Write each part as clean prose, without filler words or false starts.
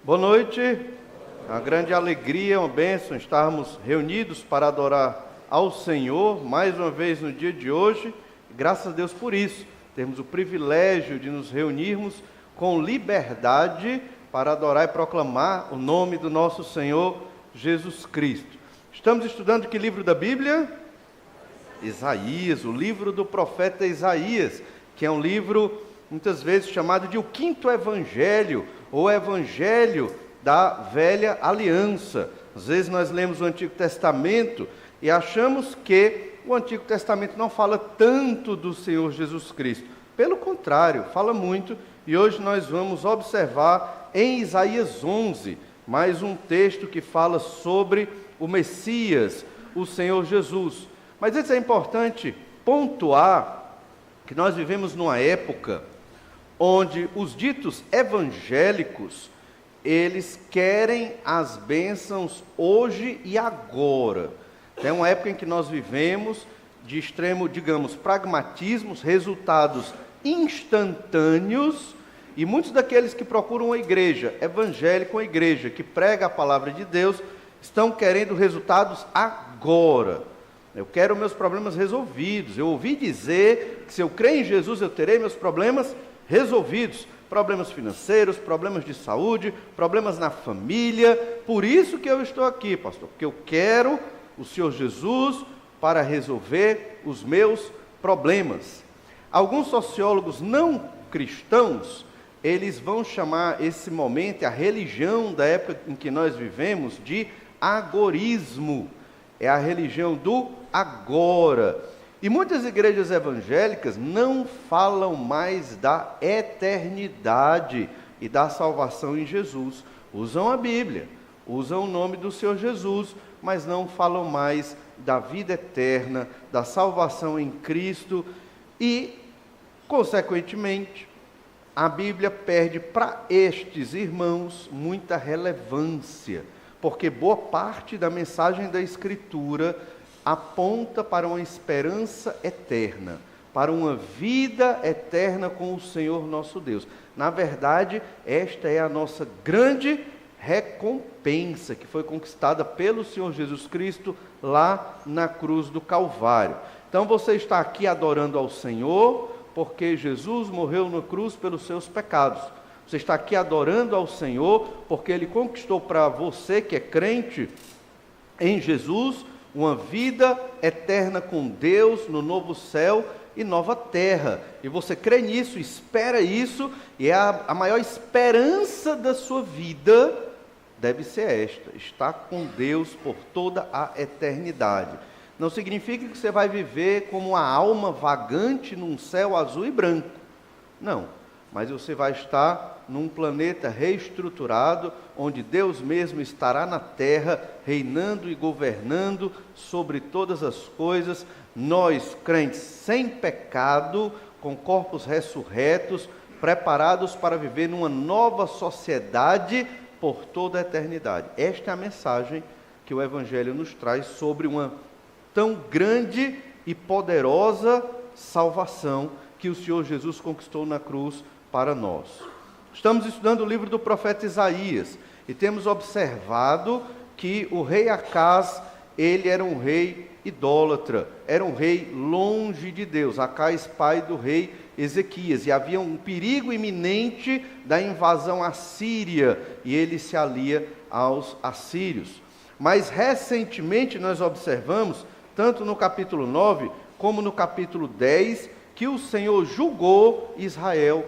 Boa noite, é uma grande alegria, uma bênção estarmos reunidos para adorar ao Senhor, mais uma vez no dia de hoje, graças a Deus por isso, temos o privilégio de nos reunirmos com liberdade para adorar e proclamar o nome do nosso Senhor Jesus Cristo. Estamos estudando que livro da Bíblia? Isaías, o livro do profeta Isaías, que é um livro muitas vezes chamado de o quinto evangelho, ou evangelho da velha aliança. Às vezes nós lemos o Antigo Testamento e achamos que o Antigo Testamento não fala tanto do Senhor Jesus Cristo. Pelo contrário, fala muito, e hoje nós vamos observar em Isaías 11, mais um texto que fala sobre o Messias, o Senhor Jesus. Mas isso é importante pontuar que nós vivemos numa época onde os ditos evangélicos, eles querem as bênçãos hoje e agora. É uma época em que nós vivemos de extremo, digamos, pragmatismos, resultados instantâneos, e muitos daqueles que procuram uma igreja evangélica, uma igreja que prega a palavra de Deus, estão querendo resultados agora. Eu quero meus problemas resolvidos. Eu ouvi dizer que se eu crer em Jesus eu terei meus problemas resolvidos, problemas financeiros, problemas de saúde, problemas na família. Por isso que eu estou aqui, pastor, porque eu quero o Senhor Jesus para resolver os meus problemas. Alguns sociólogos não cristãos, eles vão chamar esse momento, a religião da época em que nós vivemos, de agorismo. É a religião do agora. E muitas igrejas evangélicas não falam mais da eternidade e da salvação em Jesus. Usam a Bíblia, usam o nome do Senhor Jesus, mas não falam mais da vida eterna, da salvação em Cristo e, consequentemente, a Bíblia perde para estes irmãos muita relevância, porque boa parte da mensagem da Escritura aponta para uma esperança eterna, para uma vida eterna com o Senhor nosso Deus. Na verdade, esta é a nossa grande recompensa, que foi conquistada pelo Senhor Jesus Cristo lá na cruz do Calvário. Então você está aqui adorando ao Senhor, porque Jesus morreu na cruz pelos seus pecados. Você está aqui adorando ao Senhor, porque Ele conquistou para você que é crente em Jesus, uma vida eterna com Deus no novo céu e nova terra. E você crê nisso, espera isso, e a maior esperança da sua vida deve ser esta: estar com Deus por toda a eternidade. Não significa que você vai viver como uma alma vagante num céu azul e branco. Não, mas você vai estar num planeta reestruturado, onde Deus mesmo estará na terra, reinando e governando sobre todas as coisas. Nós, crentes sem pecado, com corpos ressurretos, preparados para viver numa nova sociedade por toda a eternidade. Esta é a mensagem que o Evangelho nos traz sobre uma tão grande e poderosa salvação que o Senhor Jesus conquistou na cruz para nós. Estamos estudando o livro do profeta Isaías e temos observado que o rei Acaz, ele era um rei idólatra, era um rei longe de Deus, Acaz, pai do rei Ezequias, e havia um perigo iminente da invasão assíria, e ele se alia aos assírios. Mas recentemente nós observamos, tanto no capítulo 9 como no capítulo 10, que o Senhor julgou Israel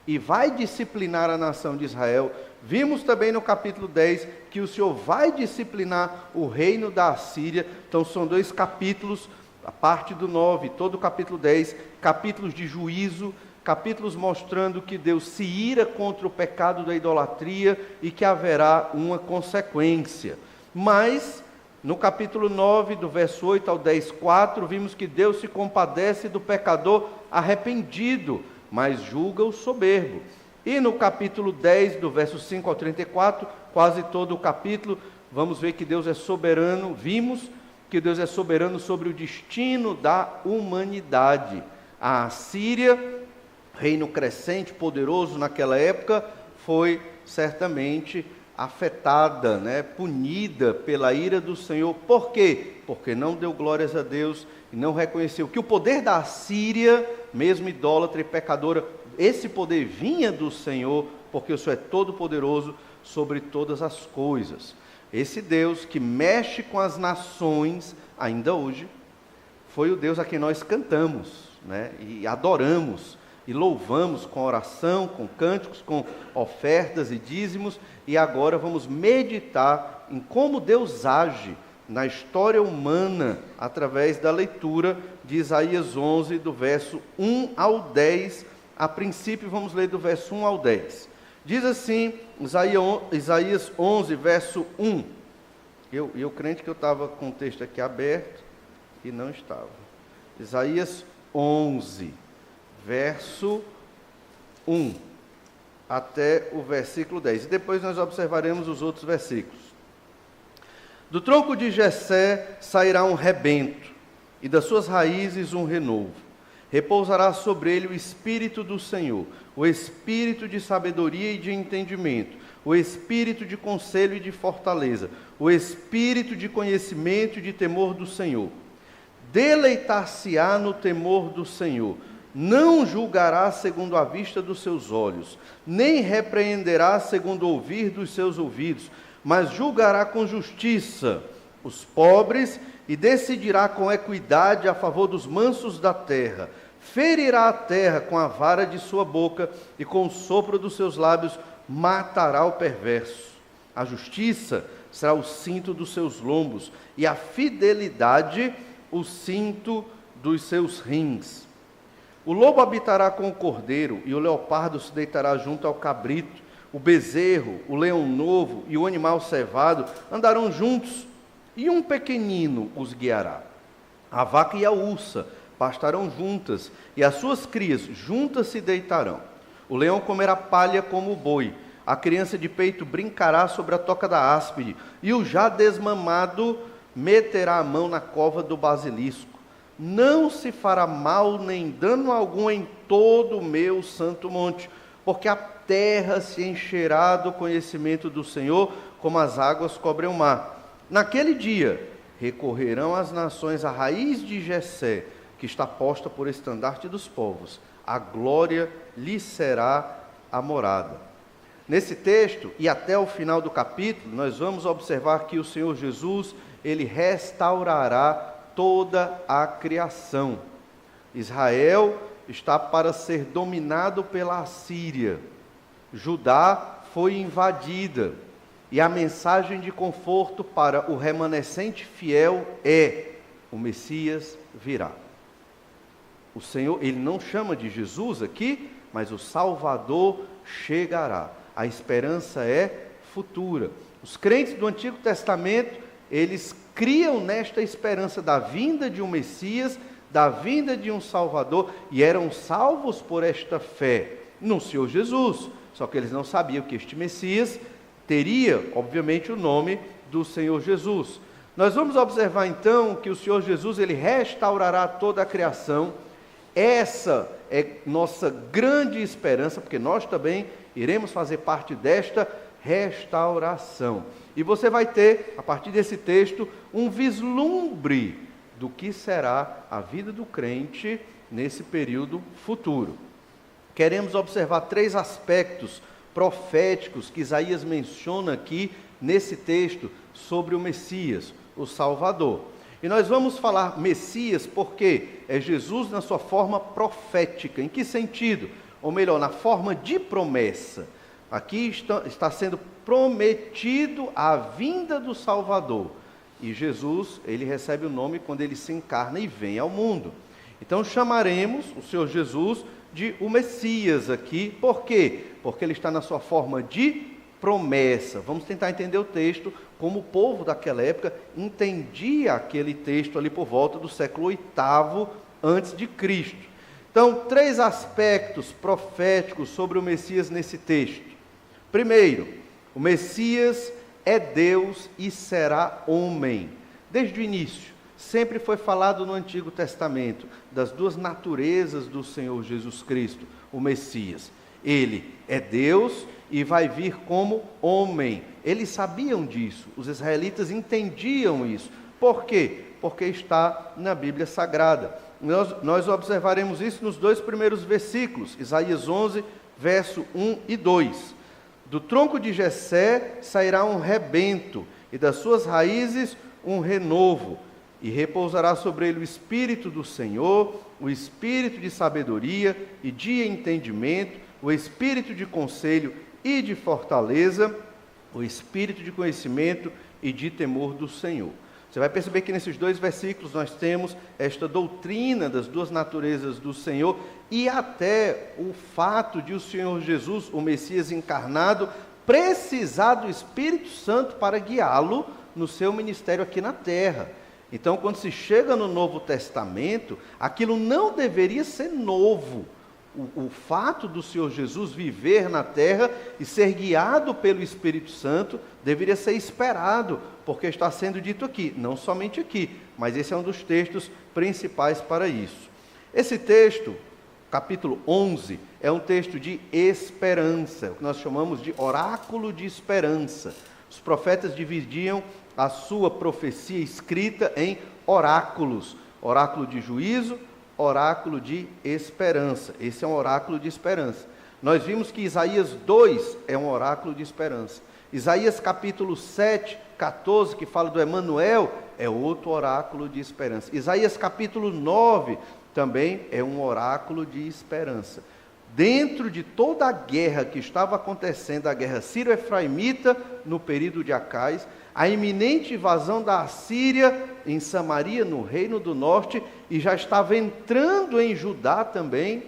e vai disciplinar a nação de Israel. Vimos também no capítulo 10 que o Senhor vai disciplinar o reino da Assíria. Então são dois capítulos, a parte do 9, todo o capítulo 10, capítulos de juízo, capítulos mostrando que Deus se ira contra o pecado da idolatria e que haverá uma consequência. Mas no capítulo 9, do verso 8 ao 10:4, vimos que Deus se compadece do pecador arrependido, mas julga o soberbo. E no capítulo 10, do verso 5 ao 34, quase todo o capítulo, vamos ver que Deus é soberano, vimos que Deus é soberano sobre o destino da humanidade. A Assíria, reino crescente, poderoso naquela época, foi certamente afetada, né, punida pela ira do Senhor. Por quê? Porque não deu glórias a Deus e não reconheceu que o poder da Assíria, mesmo idólatra e pecadora, esse poder vinha do Senhor, porque o Senhor é todo poderoso sobre todas as coisas. Esse Deus que mexe com as nações, ainda hoje, foi o Deus a quem nós cantamos, né, e adoramos, e louvamos com oração, com cânticos, com ofertas e dízimos, e agora vamos meditar em como Deus age na história humana, através da leitura de Isaías 11, do verso 1 ao 10. A princípio, vamos ler do verso 1 ao 10. Diz assim, Isaías 11, verso 1. Eu crente que eu estava com o texto aqui aberto, e não estava. Isaías 11, verso 1, até o versículo 10. E depois nós observaremos os outros versículos. Do tronco de Jessé sairá um rebento, e das suas raízes um renovo. Repousará sobre ele o Espírito do Senhor, o Espírito de sabedoria e de entendimento, o Espírito de conselho e de fortaleza, o Espírito de conhecimento e de temor do Senhor. Deleitar-se-á no temor do Senhor, não julgará segundo a vista dos seus olhos, nem repreenderá segundo o ouvir dos seus ouvidos, mas julgará com justiça os pobres e decidirá com equidade a favor dos mansos da terra. Ferirá a terra com a vara de sua boca e com o sopro dos seus lábios matará o perverso. A justiça será o cinto dos seus lombos e a fidelidade o cinto dos seus rins. O lobo habitará com o cordeiro e o leopardo se deitará junto ao cabrito. O bezerro, o leão novo e o animal cevado andarão juntos, e um pequenino os guiará. A vaca e a ursa pastarão juntas, e as suas crias juntas se deitarão. O leão comerá palha como o boi, a criança de peito brincará sobre a toca da áspide, e o já desmamado meterá a mão na cova do basilisco. Não se fará mal nem dano algum em todo o meu santo monte, porque a terra se encherá do conhecimento do Senhor, como as águas cobrem o mar. Naquele dia, recorrerão as nações à raiz de Jessé, que está posta por estandarte dos povos. A glória lhe será a morada. Nesse texto, e até o final do capítulo, nós vamos observar que o Senhor Jesus, ele restaurará toda a criação. Israel está para ser dominado pela Assíria. Judá foi invadida. E a mensagem de conforto para o remanescente fiel é: o Messias virá. O Senhor, ele não chama de Jesus aqui, mas o Salvador chegará. A esperança é futura. Os crentes do Antigo Testamento, eles criam nesta esperança da vinda de um Messias, da vinda de um Salvador, e eram salvos por esta fé no Senhor Jesus. Só que eles não sabiam que este Messias teria, obviamente, o nome do Senhor Jesus. Nós vamos observar então que o Senhor Jesus, ele restaurará toda a criação. Essa é nossa grande esperança, porque nós também iremos fazer parte desta restauração. E você vai ter, a partir desse texto, um vislumbre do que será a vida do crente nesse período futuro. Queremos observar 3 aspectos proféticos que Isaías menciona aqui nesse texto sobre o Messias, o Salvador. E nós vamos falar Messias porque é Jesus na sua forma profética. Em que sentido? Ou melhor, na forma de promessa. Aqui está sendo prometido a vinda do Salvador. E Jesus, ele recebe o nome quando ele se encarna e vem ao mundo. Então chamaremos o Senhor Jesus de o Messias aqui. Por quê? Porque ele está na sua forma de promessa. Vamos tentar entender o texto como o povo daquela época entendia aquele texto ali por volta do século VIII antes de Cristo. Então, 3 aspectos proféticos sobre o Messias nesse texto. Primeiro, o Messias é Deus e será homem. Desde o início, sempre foi falado no Antigo Testamento das 2 naturezas do Senhor Jesus Cristo, o Messias. Ele é Deus e vai vir como homem. Eles sabiam disso, os israelitas entendiam isso. Por quê? Porque está na Bíblia Sagrada. Nós observaremos isso nos 2 primeiros versículos, Isaías 11, verso 1 e 2. Do tronco de Jessé sairá um rebento, e das suas raízes um renovo, e repousará sobre ele o Espírito do Senhor, o Espírito de sabedoria e de entendimento, o Espírito de conselho e de fortaleza, o Espírito de conhecimento e de temor do Senhor. Você vai perceber que nesses 2 versículos nós temos esta doutrina das 2 naturezas do Senhor e até o fato de o Senhor Jesus, o Messias encarnado, precisar do Espírito Santo para guiá-lo no seu ministério aqui na terra. Então, quando se chega no Novo Testamento, aquilo não deveria ser novo. O fato do Senhor Jesus viver na terra e ser guiado pelo Espírito Santo deveria ser esperado, porque está sendo dito aqui, não somente aqui, mas esse é um dos textos principais para isso. Esse texto, capítulo 11, é um texto de esperança, o que nós chamamos de oráculo de esperança. Os profetas dividiam a sua profecia escrita em oráculos, oráculo de juízo, oráculo de esperança. Esse é um oráculo de esperança. Nós vimos que Isaías 2 é um oráculo de esperança. Isaías capítulo 7, 14, que fala do Emanuel, é outro oráculo de esperança. Isaías capítulo 9 também é um oráculo de esperança. Dentro de toda a guerra que estava acontecendo, a guerra sírio-efraimita no período de Acais, a iminente invasão da Assíria em Samaria, no Reino do Norte, e já estava entrando em Judá também,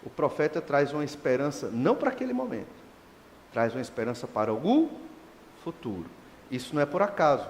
o profeta traz uma esperança, não para aquele momento, traz uma esperança para o futuro. Isso não é por acaso.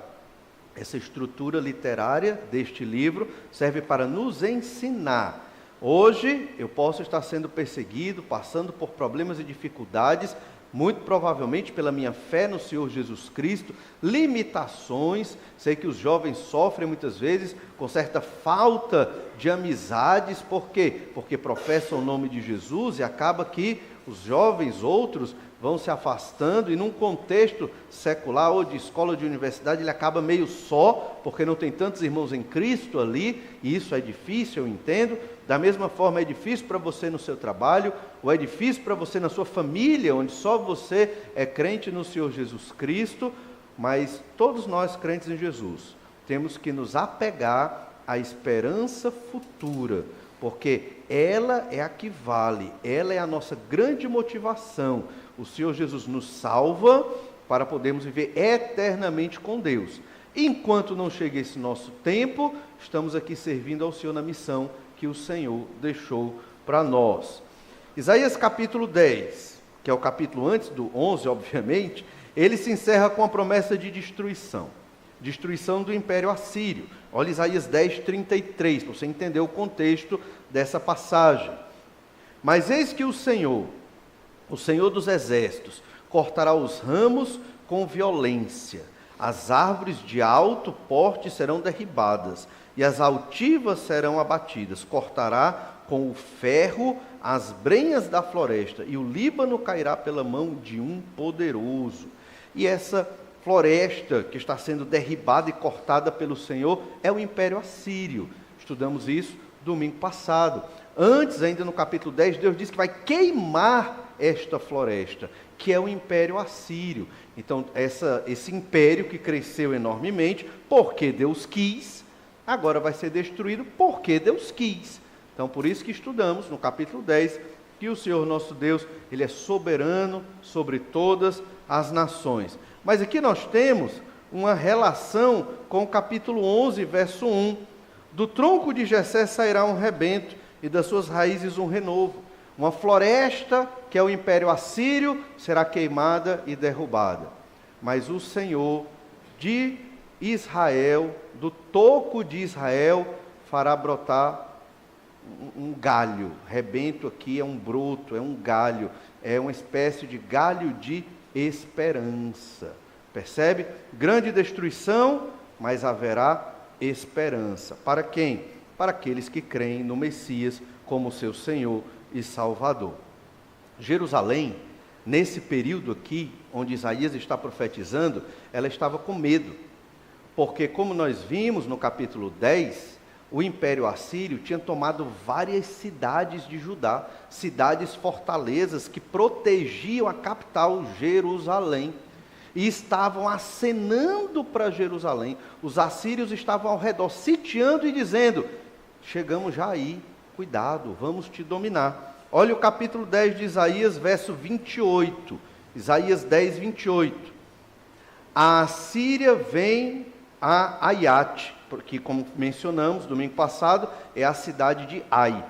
Essa estrutura literária deste livro serve para nos ensinar. Hoje eu posso estar sendo perseguido, passando por problemas e dificuldades, muito provavelmente pela minha fé no Senhor Jesus Cristo, limitações. Sei que os jovens sofrem muitas vezes com certa falta de amizades. Por quê? Porque professam o nome de Jesus e acaba que os jovens, outros, vão se afastando, e num contexto secular ou de escola ou de universidade, ele acaba meio só, porque não tem tantos irmãos em Cristo ali, e isso é difícil, eu entendo. Da mesma forma, é difícil para você no seu trabalho, ou é difícil para você na sua família, onde só você é crente no Senhor Jesus Cristo, mas todos nós crentes em Jesus temos que nos apegar à esperança futura, porque ela é a que vale, ela é a nossa grande motivação. O Senhor Jesus nos salva para podermos viver eternamente com Deus. Enquanto não chega esse nosso tempo, estamos aqui servindo ao Senhor na missão que o Senhor deixou para nós. Isaías capítulo 10, que é o capítulo antes do 11, obviamente, ele se encerra com a promessa de destruição do Império Assírio. Olha Isaías 10, 33, para você entender o contexto dessa passagem. Mas eis que o Senhor dos exércitos, cortará os ramos com violência, as árvores de alto porte serão derribadas, e as altivas serão abatidas. Cortará com o ferro as brenhas da floresta, e o Líbano cairá pela mão de um poderoso. E essa floresta que está sendo derribada e cortada pelo Senhor é o Império Assírio. Estudamos isso domingo passado. Antes, ainda no capítulo 10, Deus diz que vai queimar esta floresta, que é o Império Assírio. Então, esse império que cresceu enormemente, porque Deus quis, agora vai ser destruído porque Deus quis. Então, por isso que estudamos no capítulo 10, que o Senhor nosso Deus, Ele é soberano sobre todas as nações. Mas aqui nós temos uma relação com o capítulo 11, verso 1. Do tronco de Jessé sairá um rebento, e das suas raízes um renovo. Uma floresta, que é o Império Assírio, será queimada e derrubada. Mas o Senhor de Israel, do toco de Israel, fará brotar um galho. Rebento aqui é um broto, é um galho, é uma espécie de galho de esperança. Percebe? Grande destruição, mas haverá esperança. Para quem? Para aqueles que creem no Messias como seu Senhor e Salvador. Jerusalém, nesse período aqui, onde Isaías está profetizando, ela estava com medo, porque como nós vimos no capítulo 10, o Império Assírio tinha tomado várias cidades de Judá, cidades fortalezas que protegiam a capital, Jerusalém, e estavam acenando para Jerusalém. Os assírios estavam ao redor, sitiando e dizendo: chegamos já aí, cuidado, vamos te dominar. Olha o capítulo 10 de Isaías, verso 28. Isaías 10, 28. A Assíria vem a Aiate, porque, como mencionamos domingo passado, é a cidade de Ai.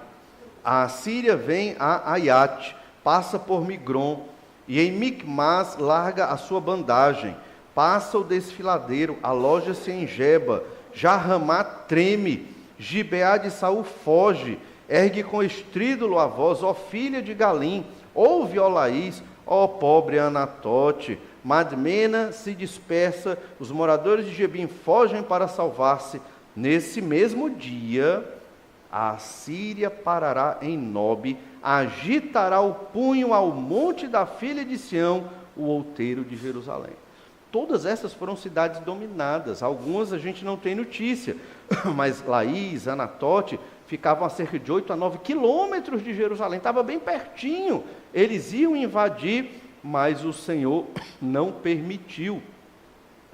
A Assíria vem a Aiate, passa por Migron, e em Micmas larga a sua bandagem, passa o desfiladeiro, aloja-se em Geba, Jarramá treme, Gibeá de Saul foge, ergue com estrídulo a voz, ó filha de Galim, ouve, ó Laís, ó pobre Anatote, Madmena se dispersa, os moradores de Gebim fogem para salvar-se. Nesse mesmo dia, a Assíria parará em Nobe, agitará o punho ao monte da filha de Sião, o outeiro de Jerusalém. Todas essas foram cidades dominadas, algumas a gente não tem notícia, mas Laís, Anatote, ficavam a cerca de 8 a 9 quilômetros de Jerusalém, estava bem pertinho, eles iam invadir, mas o Senhor não permitiu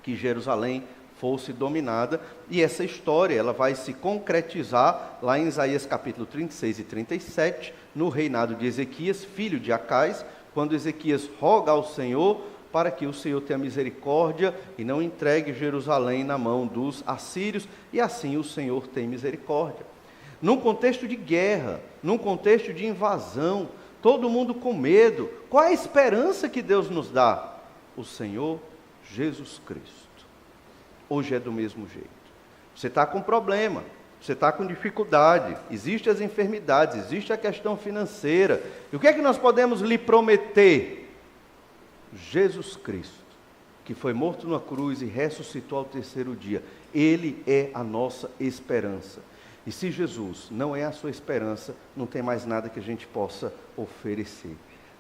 que Jerusalém fosse dominada, e essa história ela vai se concretizar lá em Isaías capítulo 36 e 37, no reinado de Ezequias, filho de Acais, quando Ezequias roga ao Senhor para que o Senhor tenha misericórdia e não entregue Jerusalém na mão dos assírios, e assim o Senhor tem misericórdia. Num contexto de guerra, num contexto de invasão, todo mundo com medo, qual é a esperança que Deus nos dá? O Senhor Jesus Cristo. Hoje é do mesmo jeito. Você está com problema, você está com dificuldade, existem as enfermidades, existe a questão financeira. E o que é que nós podemos lhe prometer? Jesus Cristo, que foi morto na cruz e ressuscitou ao terceiro dia. Ele é a nossa esperança. E se Jesus não é a sua esperança, não tem mais nada que a gente possa oferecer.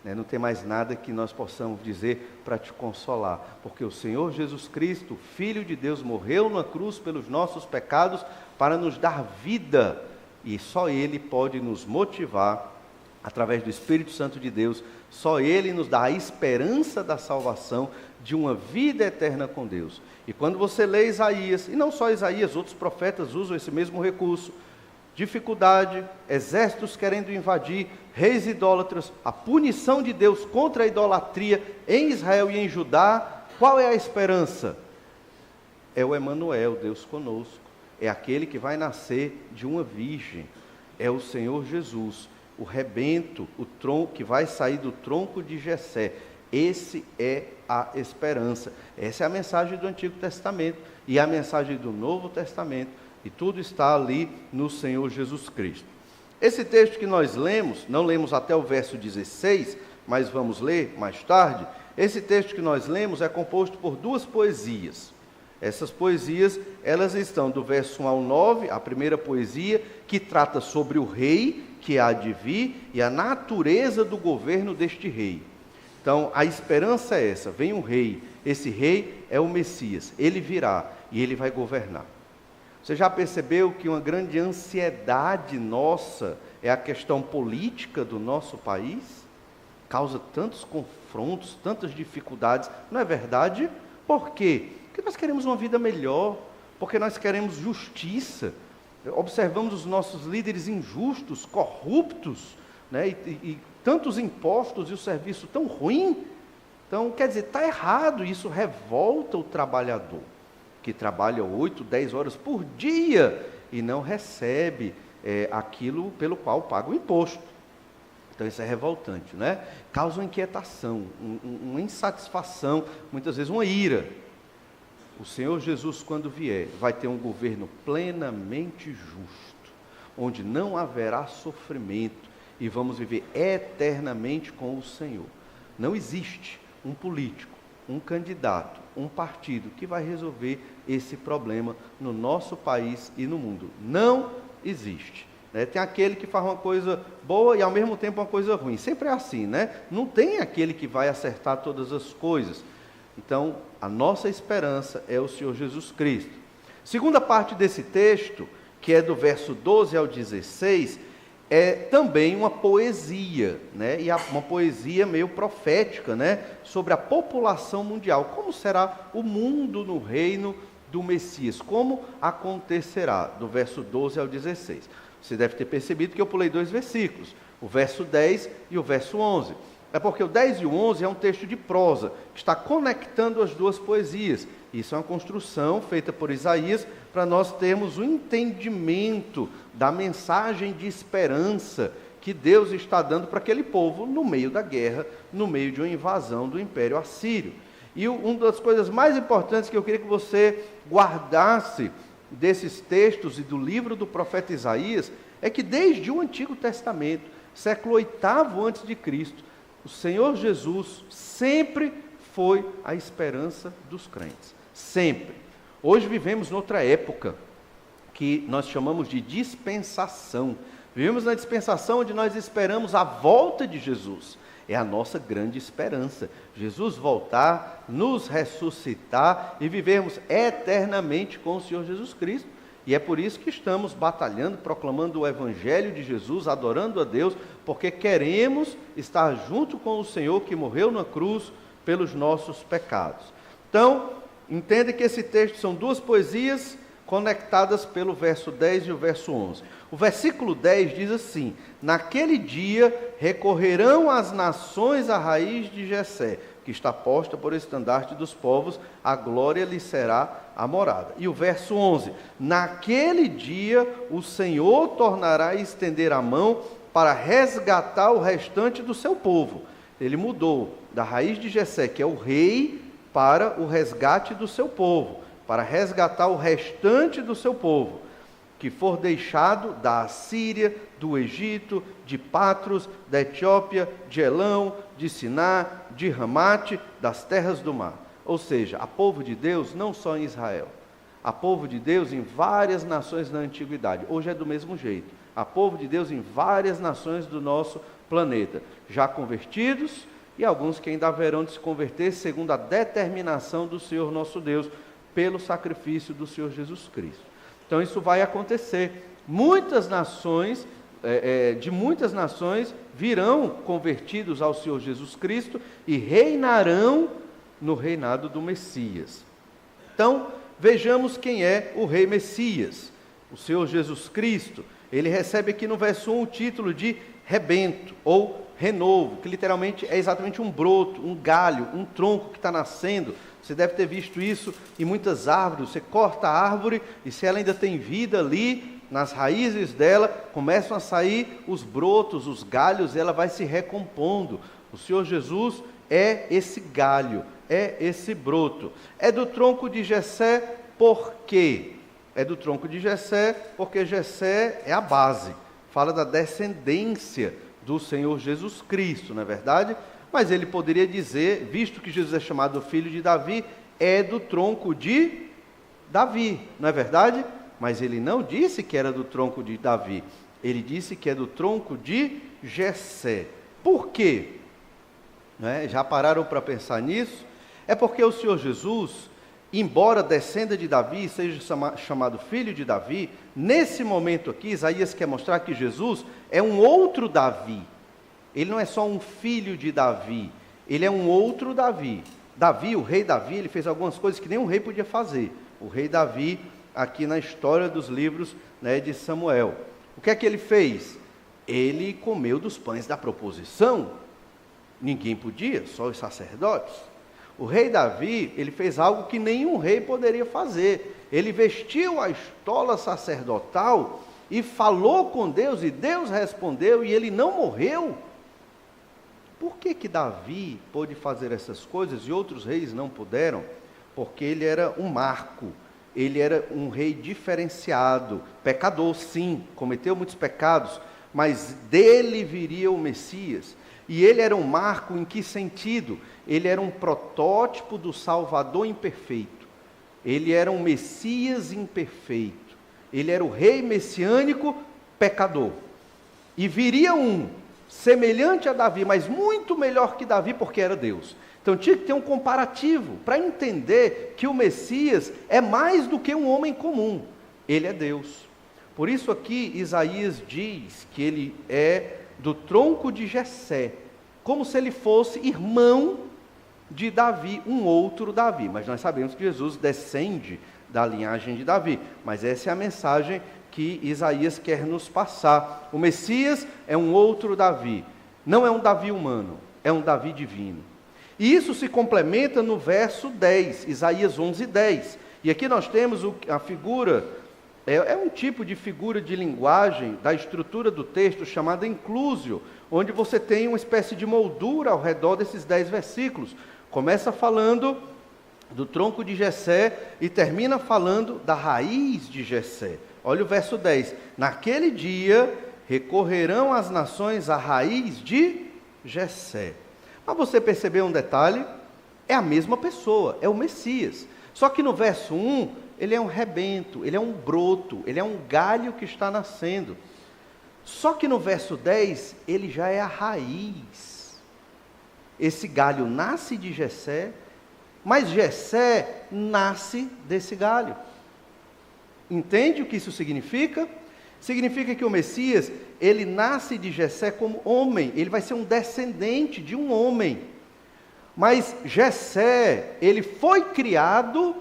Não tem mais nada que nós possamos dizer para te consolar, porque o Senhor Jesus Cristo, Filho de Deus, morreu na cruz pelos nossos pecados para nos dar vida, e só Ele pode nos motivar, através do Espírito Santo de Deus, só Ele nos dá a esperança da salvação, de uma vida eterna com Deus. E quando você lê Isaías, e não só Isaías, outros profetas usam esse mesmo recurso, dificuldade, exércitos querendo invadir, reis idólatras, a punição de Deus contra a idolatria em Israel e em Judá, qual é a esperança? É o Emanuel, Deus conosco, é aquele que vai nascer de uma virgem, é o Senhor Jesus, o rebento, o tronco que vai sair do tronco de Jessé. Esse é a esperança, essa é a mensagem do Antigo Testamento e a mensagem do Novo Testamento, e tudo está ali no Senhor Jesus Cristo. Esse texto que nós lemos, não lemos até o verso 16, mas vamos ler mais tarde. Esse texto que nós lemos é composto por duas poesias. Essas poesias, elas estão do verso 1 ao 9, a primeira poesia, que trata sobre o rei que há de vir e a natureza do governo deste rei. Então, a esperança é essa, vem um rei, esse rei é o Messias, ele virá e ele vai governar. Você já percebeu que uma grande ansiedade nossa é a questão política do nosso país? Causa tantos confrontos, tantas dificuldades, não é verdade? Por quê? Porque nós queremos uma vida melhor, porque nós queremos justiça. Observamos os nossos líderes injustos, corruptos, né? e tantos impostos e o serviço tão ruim. Então, quer dizer, está errado, isso revolta o trabalhador, que trabalha 8, 10 horas por dia e não recebe aquilo pelo qual paga o imposto. Então isso é revoltante, né? Causa uma inquietação, uma insatisfação, muitas vezes uma ira. O Senhor Jesus, quando vier, vai ter um governo plenamente justo, onde não haverá sofrimento e vamos viver eternamente com o Senhor. Não existe um político, um candidato, um partido que vai resolver esse problema no nosso país e no mundo. Não existe. né? Tem aquele que faz uma coisa boa e ao mesmo tempo uma coisa ruim. Sempre é assim, né? Não tem aquele que vai acertar todas as coisas. Então, a nossa esperança é o Senhor Jesus Cristo. Segunda parte desse texto, que é do verso 12 ao 16, é também uma poesia, né? E uma poesia meio profética, né? Sobre a população mundial. Como será o mundo no reino do Messias? Como acontecerá? Do verso 12 ao 16. Você deve ter percebido que eu pulei 2 versículos, o verso 10 e o verso 11. É porque o 10 e o 11 é um texto de prosa, que está conectando as duas poesias. Isso é uma construção feita por Isaías para nós termos um entendimento da mensagem de esperança que Deus está dando para aquele povo no meio da guerra, no meio de uma invasão do Império Assírio. E uma das coisas mais importantes que eu queria que você guardasse desses textos e do livro do profeta Isaías é que desde o Antigo Testamento, século 8º antes de Cristo, o Senhor Jesus sempre foi a esperança dos crentes. Sempre. Hoje vivemos noutra época que nós chamamos de dispensação. Vivemos na dispensação onde nós esperamos a volta de Jesus. É a nossa grande esperança. Jesus voltar, nos ressuscitar e vivermos eternamente com o Senhor Jesus Cristo. E é por isso que estamos batalhando, proclamando o Evangelho de Jesus, adorando a Deus, porque queremos estar junto com o Senhor que morreu na cruz pelos nossos pecados. Então, entenda que esse texto são 2 poesias conectadas pelo verso 10 e o verso 11. O versículo 10 diz assim: naquele dia recorrerão as nações à raiz de Jessé, que está posta por estandarte dos povos, a glória lhe será a morada. E o verso 11: naquele dia o Senhor tornará a estender a mão para resgatar o restante do seu povo. Ele mudou da raiz de Jessé, que é o rei, para o resgate do seu povo, para resgatar o restante do seu povo, que for deixado da Assíria, do Egito, de Patros, da Etiópia, de Elão, de Siná, de Ramate, das terras do mar. Ou seja, há povo de Deus não só em Israel, há povo de Deus em várias nações na antiguidade. Hoje é do mesmo jeito. Há povo de Deus em várias nações do nosso planeta, já convertidos e alguns que ainda haverão de se converter segundo a determinação do Senhor nosso Deus, pelo sacrifício do Senhor Jesus Cristo. Então isso vai acontecer. Muitas nações, de muitas nações, virão convertidos ao Senhor Jesus Cristo e reinarão no reinado do Messias. Então, vejamos quem é o rei Messias, o Senhor Jesus Cristo. Ele recebe aqui no verso 1 o título de rebento, ou renovo, que literalmente é exatamente um broto, um galho, um tronco que está nascendo. Você deve ter visto isso em muitas árvores. Você corta a árvore e se ela ainda tem vida ali, nas raízes dela, começam a sair os brotos, os galhos, e ela vai se recompondo. O Senhor Jesus é esse galho, é esse broto. É do tronco de Jessé, por quê? É do tronco de Jessé, porque Jessé é a base. Fala da descendência do Senhor Jesus Cristo, não é verdade? Mas ele poderia dizer, visto que Jesus é chamado filho de Davi, é do tronco de Davi, não é verdade? Mas ele não disse que era do tronco de Davi, ele disse que é do tronco de Jessé. Por quê? Já pararam para pensar nisso? É porque o Senhor Jesus, embora descenda de Davi e seja chamado filho de Davi, nesse momento aqui, Isaías quer mostrar que Jesus é um outro Davi. Ele não é só um filho de Davi, ele é um outro Davi. Davi, o rei Davi, ele fez algumas coisas que nem um rei podia fazer. O rei Davi, aqui na história dos livros, de Samuel. O que é que ele fez? Ele comeu dos pães da proposição. Ninguém podia, só os sacerdotes. O rei Davi, ele fez algo que nenhum rei poderia fazer. Ele vestiu a estola sacerdotal e falou com Deus, e Deus respondeu, e ele não morreu. Por que Davi pôde fazer essas coisas e outros reis não puderam? Porque ele era um marco, ele era um rei diferenciado, pecador sim, cometeu muitos pecados, mas dele viria o Messias. E ele era um marco em que sentido? Ele era um protótipo do Salvador imperfeito, ele era um Messias imperfeito, ele era o rei messiânico pecador. E viria um semelhante a Davi, mas muito melhor que Davi, porque era Deus. Então tinha que ter um comparativo para entender que o Messias é mais do que um homem comum. Ele é Deus. Por isso aqui Isaías diz que ele é do tronco de Jessé, como se ele fosse irmão de Davi, um outro Davi. Mas nós sabemos que Jesus descende da linhagem de Davi. Mas essa é a mensagem que Isaías quer nos passar. O Messias é um outro Davi. Não é um Davi humano, é um Davi divino. E isso se complementa no verso 10, Isaías 11:10. E aqui nós temos a figura, é um tipo de figura de linguagem da estrutura do texto chamada inclusio, onde você tem uma espécie de moldura ao redor desses 10 versículos. Começa falando do tronco de Jessé e termina falando da raiz de Jessé. Olha o verso 10. Naquele dia recorrerão as nações à raiz de Jessé. Mas você percebeu um detalhe? É a mesma pessoa, é o Messias. Só que no verso 1, ele é um rebento, ele é um broto, ele é um galho que está nascendo. Só que no verso 10, ele já é a raiz. Esse galho nasce de Jessé, mas Jessé nasce desse galho. Entende o que isso significa? Significa que o Messias, ele nasce de Jessé como homem, ele vai ser um descendente de um homem. Mas Jessé, ele foi criado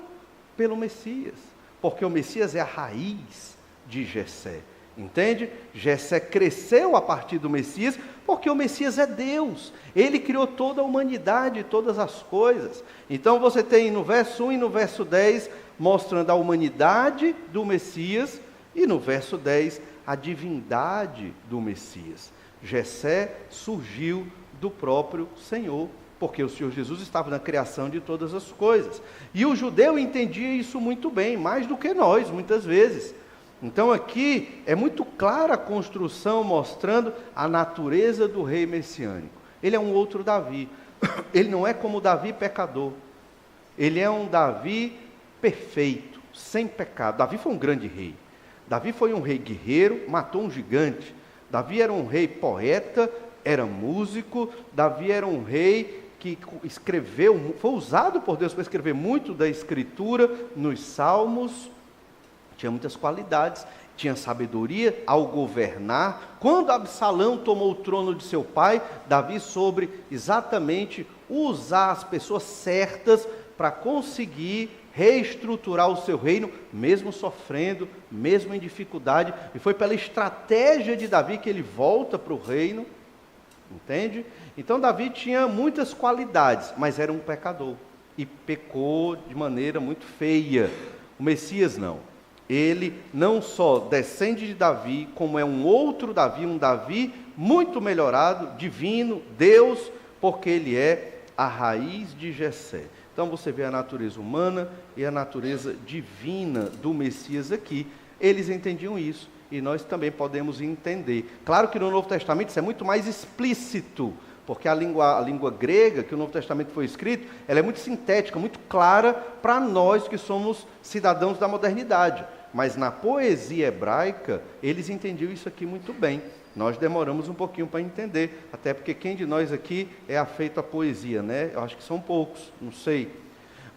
pelo Messias, porque o Messias é a raiz de Jessé. Entende? Jessé cresceu a partir do Messias, porque o Messias é Deus. Ele criou toda a humanidade, todas as coisas. Então você tem no verso 1 e no verso 10, mostrando a humanidade do Messias, e no verso 10, a divindade do Messias. Jessé surgiu do próprio Senhor, porque o Senhor Jesus estava na criação de todas as coisas. E o judeu entendia isso muito bem, mais do que nós, muitas vezes. Então aqui é muito clara a construção mostrando a natureza do rei messiânico. Ele é um outro Davi. Ele não é como Davi pecador. Ele é um Davi perfeito, sem pecado. Davi foi um grande rei. Davi foi um rei guerreiro, matou um gigante. Davi era um rei poeta, era músico. Davi era um rei que escreveu, foi usado por Deus para escrever muito da Escritura nos Salmos. Tinha muitas qualidades, tinha sabedoria ao governar. Quando Absalão tomou o trono de seu pai, Davi soube exatamente usar as pessoas certas para conseguir reestruturar o seu reino, mesmo sofrendo, mesmo em dificuldade. E foi pela estratégia de Davi que ele volta para o reino, entende? Então Davi tinha muitas qualidades, mas era um pecador e pecou de maneira muito feia. O Messias não. Ele não só descende de Davi, como é um outro Davi, um Davi muito melhorado, divino, Deus, porque ele é a raiz de Jessé. Então você vê a natureza humana e a natureza divina do Messias aqui. Eles entendiam isso e nós também podemos entender. Claro que no Novo Testamento isso é muito mais explícito, porque a língua grega, que o Novo Testamento foi escrito, ela é muito sintética, muito clara para nós que somos cidadãos da modernidade. Mas na poesia hebraica, eles entendiam isso aqui muito bem. Nós demoramos um pouquinho para entender, até porque quem de nós aqui é afeito à poesia, né? Eu acho que são poucos, não sei.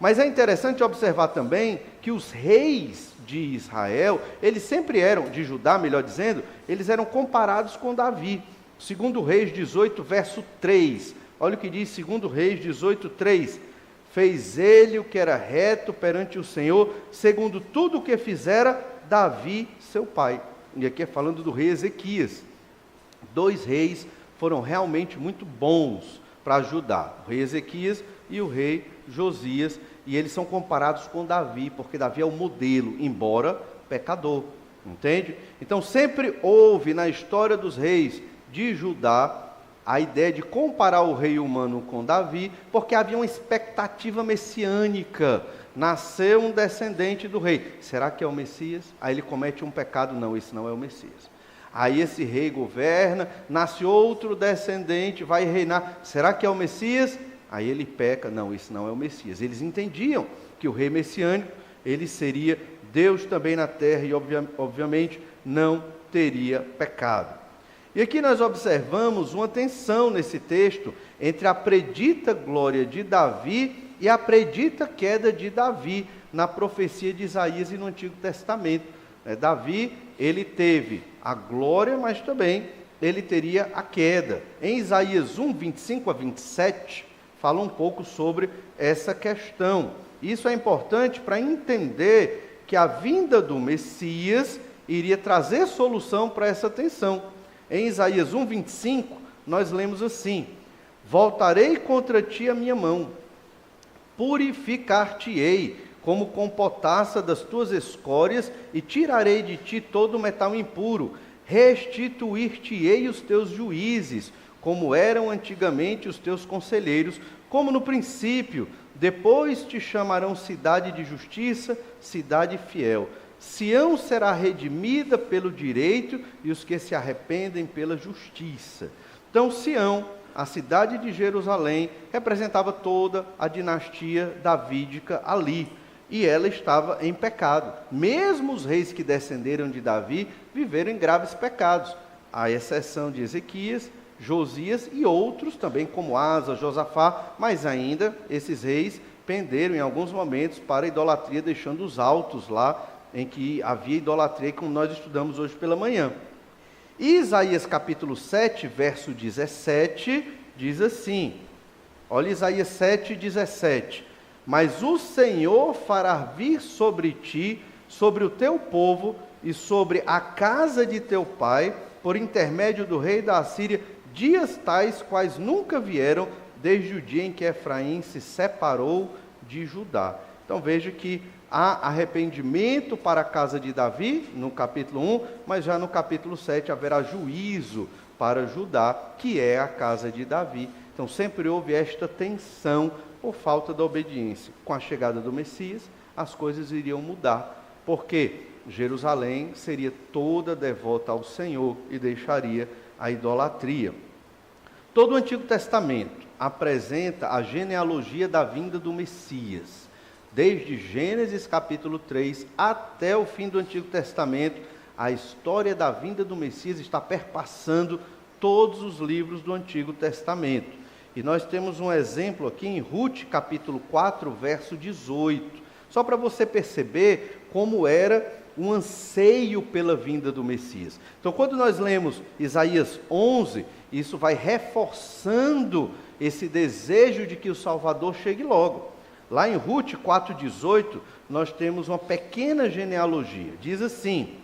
Mas é interessante observar também que os reis de Israel, eles sempre eram, de Judá, melhor dizendo, eles eram comparados com Davi. 2 Reis 18, verso 3. Olha o que diz 2 Reis 18, 3. Fez ele o que era reto perante o Senhor, segundo tudo o que fizera Davi, seu pai. E aqui é falando do rei Ezequias. 2 reis foram realmente muito bons para ajudar, o rei Ezequias e o rei Josias, e eles são comparados com Davi, porque Davi é o modelo, embora pecador, entende? Então sempre houve na história dos reis de Judá a ideia de comparar o rei humano com Davi, porque havia uma expectativa messiânica. Nasceu um descendente do rei. Será que é o Messias? Aí ele comete um pecado. Não, esse não é o Messias. Aí esse rei governa, nasce outro descendente, vai reinar. Será que é o Messias? Aí ele peca. Não, esse não é o Messias. Eles entendiam que o rei messiânico, ele seria Deus também na terra e obviamente não teria pecado. E aqui nós observamos uma tensão nesse texto entre a predita glória de Davi e a predita queda de Davi na profecia de Isaías e no Antigo Testamento. Davi, ele teve a glória, mas também ele teria a queda. Em Isaías 1, 25 a 27, fala um pouco sobre essa questão. Isso é importante para entender que a vinda do Messias iria trazer solução para essa tensão. Em Isaías 1, 25, nós lemos assim: voltarei contra ti a minha mão, purificar-te-ei como com potassa das tuas escórias, e tirarei de ti todo o metal impuro, restituir-te-ei os teus juízes, como eram antigamente os teus conselheiros, como no princípio, depois te chamarão cidade de justiça, cidade fiel. Sião será redimida pelo direito, e os que se arrependem pela justiça. Então, Sião, a cidade de Jerusalém, representava toda a dinastia davídica ali, e ela estava em pecado. Mesmo os reis que descenderam de Davi viveram em graves pecados, à exceção de Ezequias, Josias e outros também, como Asa, Josafá, mas ainda esses reis penderam em alguns momentos para a idolatria, deixando os altos lá em que havia idolatria, como nós estudamos hoje pela manhã. E Isaías capítulo 7, verso 17, diz assim, olha Isaías 7, 17, mas o Senhor fará vir sobre ti, sobre o teu povo e sobre a casa de teu pai, por intermédio do rei da Assíria, dias tais quais nunca vieram, desde o dia em que Efraim se separou de Judá. Então veja que há arrependimento para a casa de Davi, no capítulo 1, mas já no capítulo 7 haverá juízo para Judá, que é a casa de Davi. Então sempre houve esta tensão por falta da obediência. Com a chegada do Messias, as coisas iriam mudar, porque Jerusalém seria toda devota ao Senhor e deixaria a idolatria. Todo o Antigo Testamento apresenta a genealogia da vinda do Messias. Desde Gênesis capítulo 3 até o fim do Antigo Testamento, a história da vinda do Messias está perpassando todos os livros do Antigo Testamento. E nós temos um exemplo aqui em Ruth capítulo 4, verso 18. Só para você perceber como era um anseio pela vinda do Messias. Então, quando nós lemos Isaías 11, isso vai reforçando esse desejo de que o Salvador chegue logo. Lá em Ruth 4,18, nós temos uma pequena genealogia. Diz assim,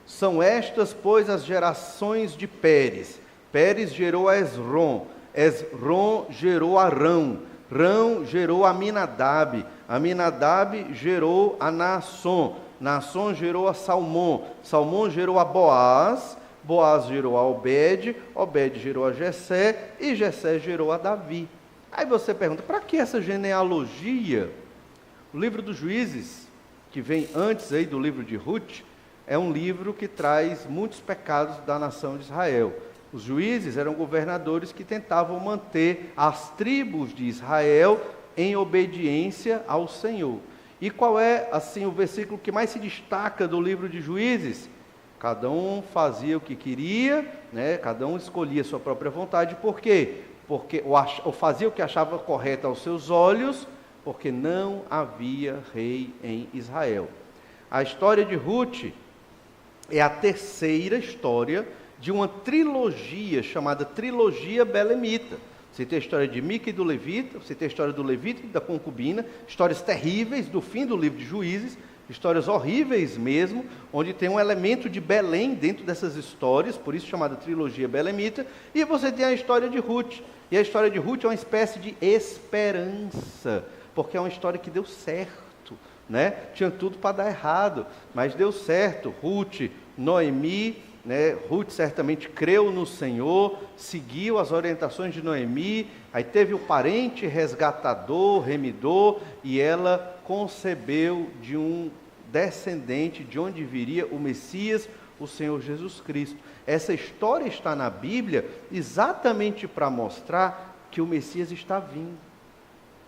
são estas, pois, as gerações de Pérez. Pérez gerou a Esrom, Esrom gerou a Rão, Rão gerou a Aminadab, Aminadab gerou a Naasson, Naasson gerou a Salmão, Salmão gerou a Boaz, Boaz gerou a Obed, Obed gerou a Jessé, e Jessé gerou a Davi. Aí você pergunta, para que essa genealogia? O livro dos Juízes, que vem antes aí do livro de Ruth, é um livro que traz muitos pecados da nação de Israel. Os juízes eram governadores que tentavam manter as tribos de Israel em obediência ao Senhor. E qual é, assim, o versículo que mais se destaca do livro de Juízes? Cada um fazia o que queria, né? Cada um escolhia a sua própria vontade. Por quê? Porque ou fazia o que achava correto aos seus olhos, porque não havia rei em Israel. A história de Ruth é a terceira história de uma trilogia chamada Trilogia Belemita. Você tem a história de Mica e do Levita, você tem a história do Levita e da concubina, histórias terríveis do fim do livro de Juízes, histórias horríveis mesmo, onde tem um elemento de Belém dentro dessas histórias, por isso chamada Trilogia Belemita, e você tem a história de Ruth. E a história de Ruth é uma espécie de esperança, porque é uma história que deu certo, né? Tinha tudo para dar errado, mas deu certo. Ruth, Noemi, né? Ruth certamente creu no Senhor, seguiu as orientações de Noemi, aí teve o parente resgatador, remidor, e ela concebeu de um descendente de onde viria o Messias, o Senhor Jesus Cristo. Essa história está na Bíblia exatamente para mostrar que o Messias está vindo.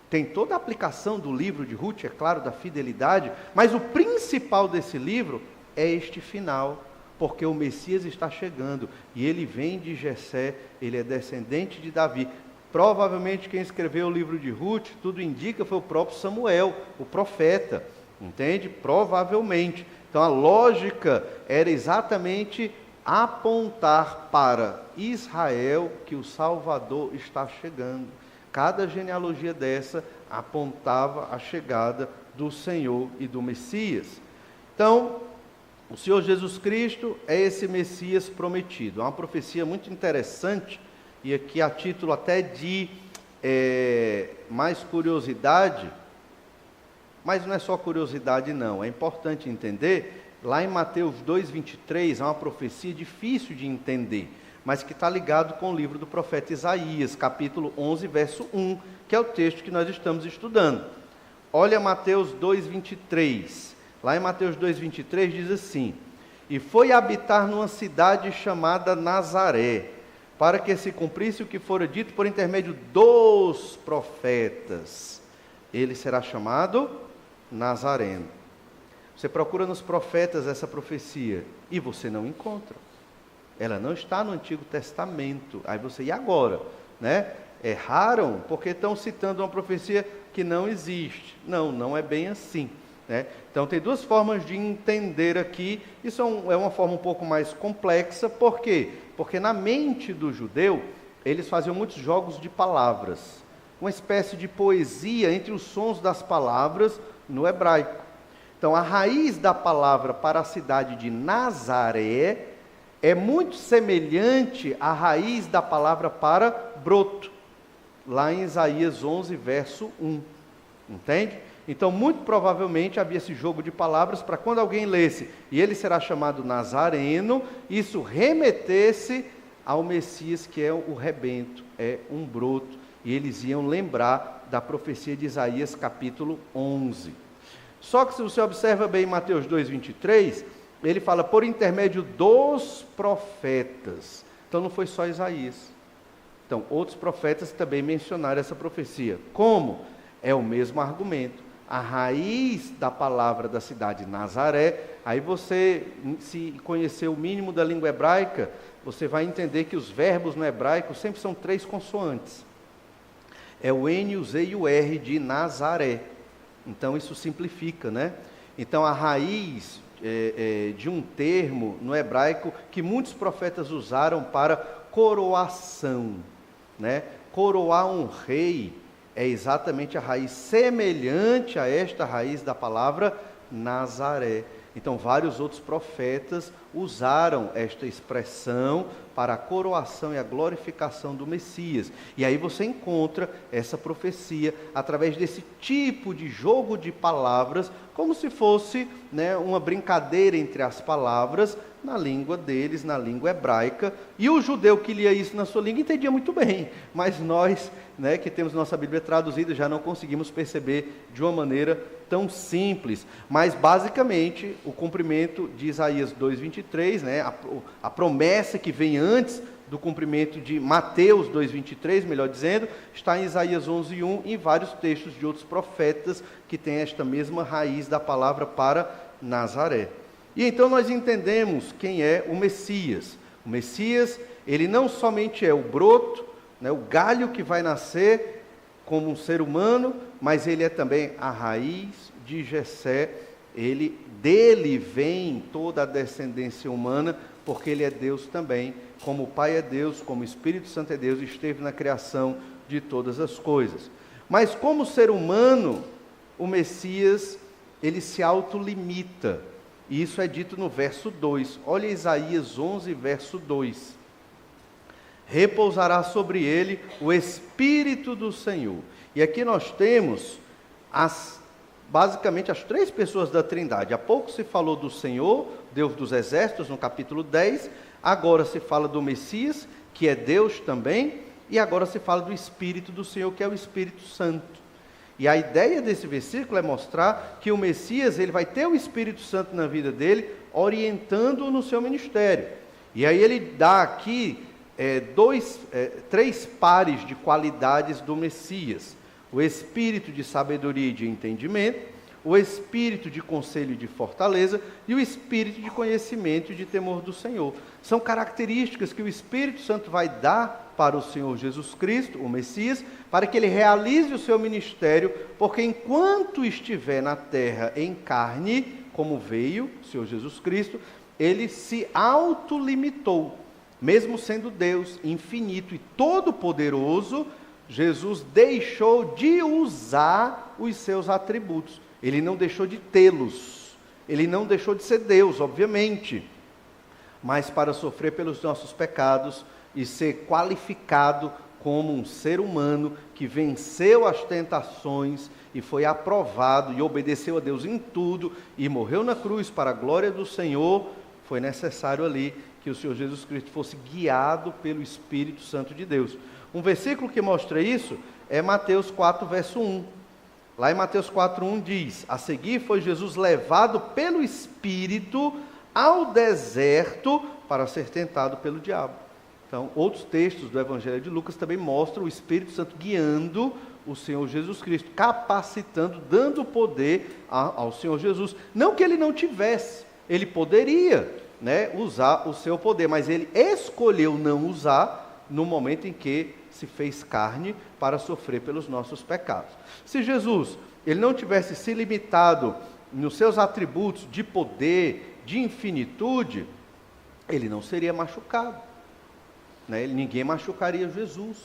Tem toda a aplicação do livro de Ruth, é claro, da fidelidade, mas o principal desse livro é este final, porque o Messias está chegando, e ele vem de Jessé, ele é descendente de Davi. Provavelmente quem escreveu o livro de Ruth, tudo indica, foi o próprio Samuel, o profeta, entende? Provavelmente. Então a lógica era exatamente apontar para Israel que o Salvador está chegando. Cada genealogia dessa apontava a chegada do Senhor e do Messias. Então, o Senhor Jesus Cristo é esse Messias prometido. É uma profecia muito interessante, e aqui a título até de mais curiosidade, mas não é só curiosidade não, é importante entender, lá em Mateus 2,23, é uma profecia difícil de entender, mas que está ligado com o livro do profeta Isaías, capítulo 11, verso 1, que é o texto que nós estamos estudando. Olha Mateus 2,23, lá em Mateus 2,23 diz assim: e foi habitar numa cidade chamada Nazaré, para que se cumprisse o que fora dito por intermédio dos profetas. Ele será chamado Nazareno. Você procura nos profetas essa profecia e você não encontra. Ela não está no Antigo Testamento. Aí você, e agora? Né? Erraram porque estão citando uma profecia que não existe. Não, não é bem assim. Né? Então tem duas formas de entender aqui. Isso é uma forma um pouco mais complexa. Por quê? Porque na mente do judeu, eles faziam muitos jogos de palavras. Uma espécie de poesia entre os sons das palavras no hebraico. Então a raiz da palavra para a cidade de Nazaré é muito semelhante à raiz da palavra para broto, lá em Isaías 11, verso 1. Entende? Então, muito provavelmente havia esse jogo de palavras para quando alguém lesse, e ele será chamado Nazareno, isso remetesse ao Messias, que é o rebento, é um broto, e eles iam lembrar da profecia de Isaías capítulo 11. Só que se você observa bem Mateus 2,23, ele fala por intermédio dos profetas. Então não foi só Isaías. Então outros profetas também mencionaram essa profecia. Como? É o mesmo argumento. A raiz da palavra da cidade Nazaré, aí você, se conhecer o mínimo da língua hebraica, você vai entender que os verbos no hebraico sempre são 3 consoantes. É o N, o Z e o R de Nazaré. Então isso simplifica, né? Então a raiz de um termo no hebraico que muitos profetas usaram para coroação, né? Coroar um rei é exatamente a raiz semelhante a esta raiz da palavra Nazaré. Então, vários outros profetas usaram esta expressão para a coroação e a glorificação do Messias. E aí você encontra essa profecia através desse tipo de jogo de palavras, como se fosse, né, uma brincadeira entre as palavras na língua deles, na língua hebraica. E o judeu que lia isso na sua língua entendia muito bem, mas nós, né, que temos nossa Bíblia traduzida, já não conseguimos perceber de uma maneira tão simples. Mas basicamente o cumprimento de Isaías 2,23, né, a promessa que vem antes do cumprimento de Mateus 2,23, melhor dizendo, está em Isaías 11,1 e em vários textos de outros profetas que têm esta mesma raiz da palavra para Nazaré. E então nós entendemos quem é o Messias. O Messias, ele não somente é o broto, né, o galho que vai nascer como um ser humano, mas ele é também a raiz de Jessé. Dele vem toda a descendência humana, porque ele é Deus também, como o Pai é Deus, como o Espírito Santo é Deus, esteve na criação de todas as coisas. Mas como ser humano, o Messias, ele se autolimita. E isso é dito no verso 2. Olha Isaías 11, verso 2. Repousará sobre ele o Espírito do Senhor. E aqui nós temos basicamente as 3 pessoas da Trindade. Há pouco se falou do Senhor, Deus dos exércitos, no capítulo 10. Agora se fala do Messias, que é Deus também. E agora se fala do Espírito do Senhor, que é o Espírito Santo. E a ideia desse versículo é mostrar que o Messias, ele vai ter o Espírito Santo na vida dele, orientando-o no seu ministério. E aí ele dá aqui 3 pares de qualidades do Messias. O Espírito de sabedoria e de entendimento, o espírito de conselho e de fortaleza e o espírito de conhecimento e de temor do Senhor. São características que o Espírito Santo vai dar para o Senhor Jesus Cristo, o Messias, para que ele realize o seu ministério, porque enquanto estiver na terra em carne, como veio o Senhor Jesus Cristo, ele se autolimitou. Mesmo sendo Deus infinito e todo-poderoso, Jesus deixou de usar os seus atributos. Ele não deixou de tê-los. Ele não deixou de ser Deus, obviamente. Mas para sofrer pelos nossos pecados e ser qualificado como um ser humano que venceu as tentações e foi aprovado e obedeceu a Deus em tudo e morreu na cruz para a glória do Senhor, foi necessário ali que o Senhor Jesus Cristo fosse guiado pelo Espírito Santo de Deus. Um versículo que mostra isso é Mateus 4, verso 1. Lá em Mateus 4, 1 diz: a seguir foi Jesus levado pelo Espírito ao deserto para ser tentado pelo diabo. Então, outros textos do Evangelho de Lucas também mostram o Espírito Santo guiando o Senhor Jesus Cristo, capacitando, dando poder ao Senhor Jesus. Não que ele não tivesse, ele poderia, usar o seu poder, mas ele escolheu não usar no momento em que se fez carne para sofrer pelos nossos pecados. Se Jesus ele não tivesse se limitado nos seus atributos de poder, de infinitude, ele não seria machucado. Ninguém machucaria Jesus.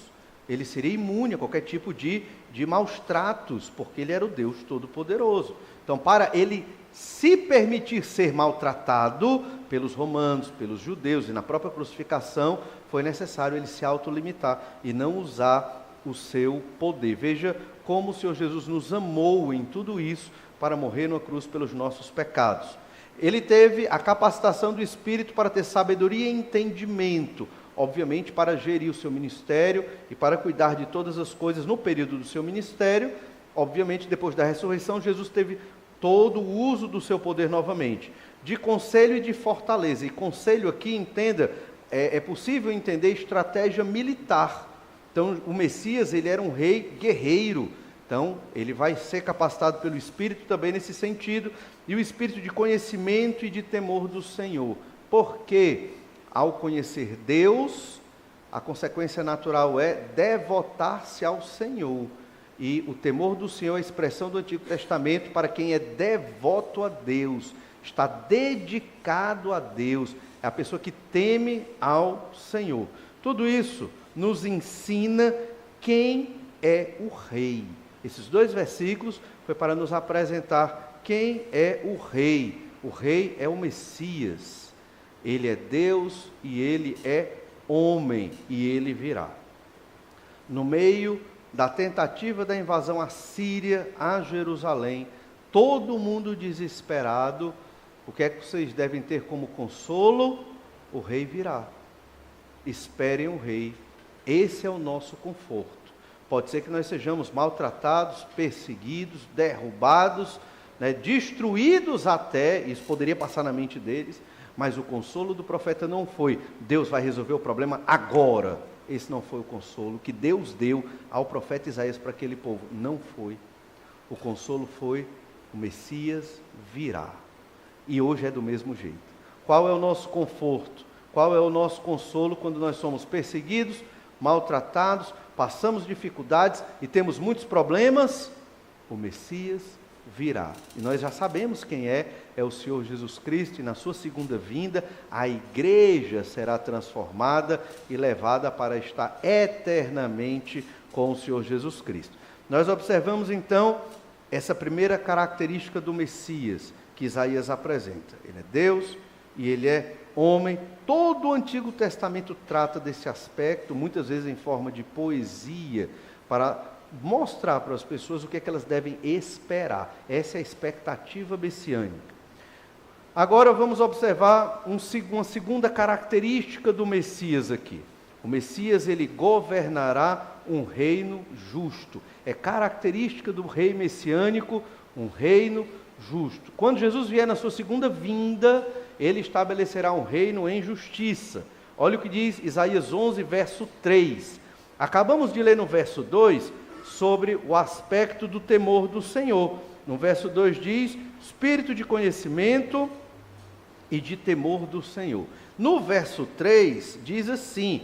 Ele seria imune a qualquer tipo de maus tratos, porque ele era o Deus Todo-Poderoso. Então, para ele se permitir ser maltratado pelos romanos, pelos judeus e na própria crucificação, foi necessário ele se autolimitar e não usar o seu poder. Veja como o Senhor Jesus nos amou em tudo isso para morrer na cruz pelos nossos pecados. Ele teve a capacitação do Espírito para ter sabedoria e entendimento, obviamente para gerir o seu ministério e para cuidar de todas as coisas no período do seu ministério. Obviamente, depois da ressurreição, Jesus teve todo o uso do seu poder novamente, de conselho e de fortaleza. E conselho aqui, entenda, é possível entender estratégia militar. Então, o Messias, ele era um rei guerreiro. Então, ele vai ser capacitado pelo Espírito também nesse sentido, e o Espírito de conhecimento e de temor do Senhor. Porque, ao conhecer Deus, a consequência natural é devotar-se ao Senhor. E o temor do Senhor é a expressão do Antigo Testamento para quem é devoto a Deus, está dedicado a Deus, é a pessoa que teme ao Senhor. Tudo isso nos ensina quem é o rei. Esses dois versículos foi para nos apresentar quem é o rei. O rei é o Messias. Ele é Deus e ele é homem e ele virá. No meio da tentativa da invasão assíria a Jerusalém, todo mundo desesperado, o que é que vocês devem ter como consolo? O rei virá. Esperem o rei. Esse é o nosso conforto. Pode ser que nós sejamos maltratados, perseguidos, derrubados, destruídos até, isso poderia passar na mente deles, mas o consolo do profeta não foi: Deus vai resolver o problema agora. Esse não foi o consolo que Deus deu ao profeta Isaías para aquele povo. Não foi. O consolo foi: o Messias virá. E hoje é do mesmo jeito. Qual é o nosso conforto? Qual é o nosso consolo quando nós somos perseguidos, maltratados, passamos dificuldades e temos muitos problemas? O Messias virá. E nós já sabemos quem é o Senhor Jesus Cristo, e na sua segunda vinda, a igreja será transformada e levada para estar eternamente com o Senhor Jesus Cristo. Nós observamos então essa primeira característica do Messias que Isaías apresenta. Ele é Deus e ele é homem. Todo o Antigo Testamento trata desse aspecto, muitas vezes em forma de poesia, para mostrar para as pessoas o que é que elas devem esperar. Essa é a expectativa messiânica. Agora vamos observar uma segunda característica do Messias aqui. O Messias, ele governará um reino justo. É característica do rei messiânico, um reino justo. Quando Jesus vier na sua segunda vinda, ele estabelecerá um reino em justiça. Olha o que diz Isaías 11, verso 3. Acabamos de ler no verso 2 sobre o aspecto do temor do Senhor. No verso 2 diz, espírito de conhecimento e de temor do Senhor. No verso 3 diz assim,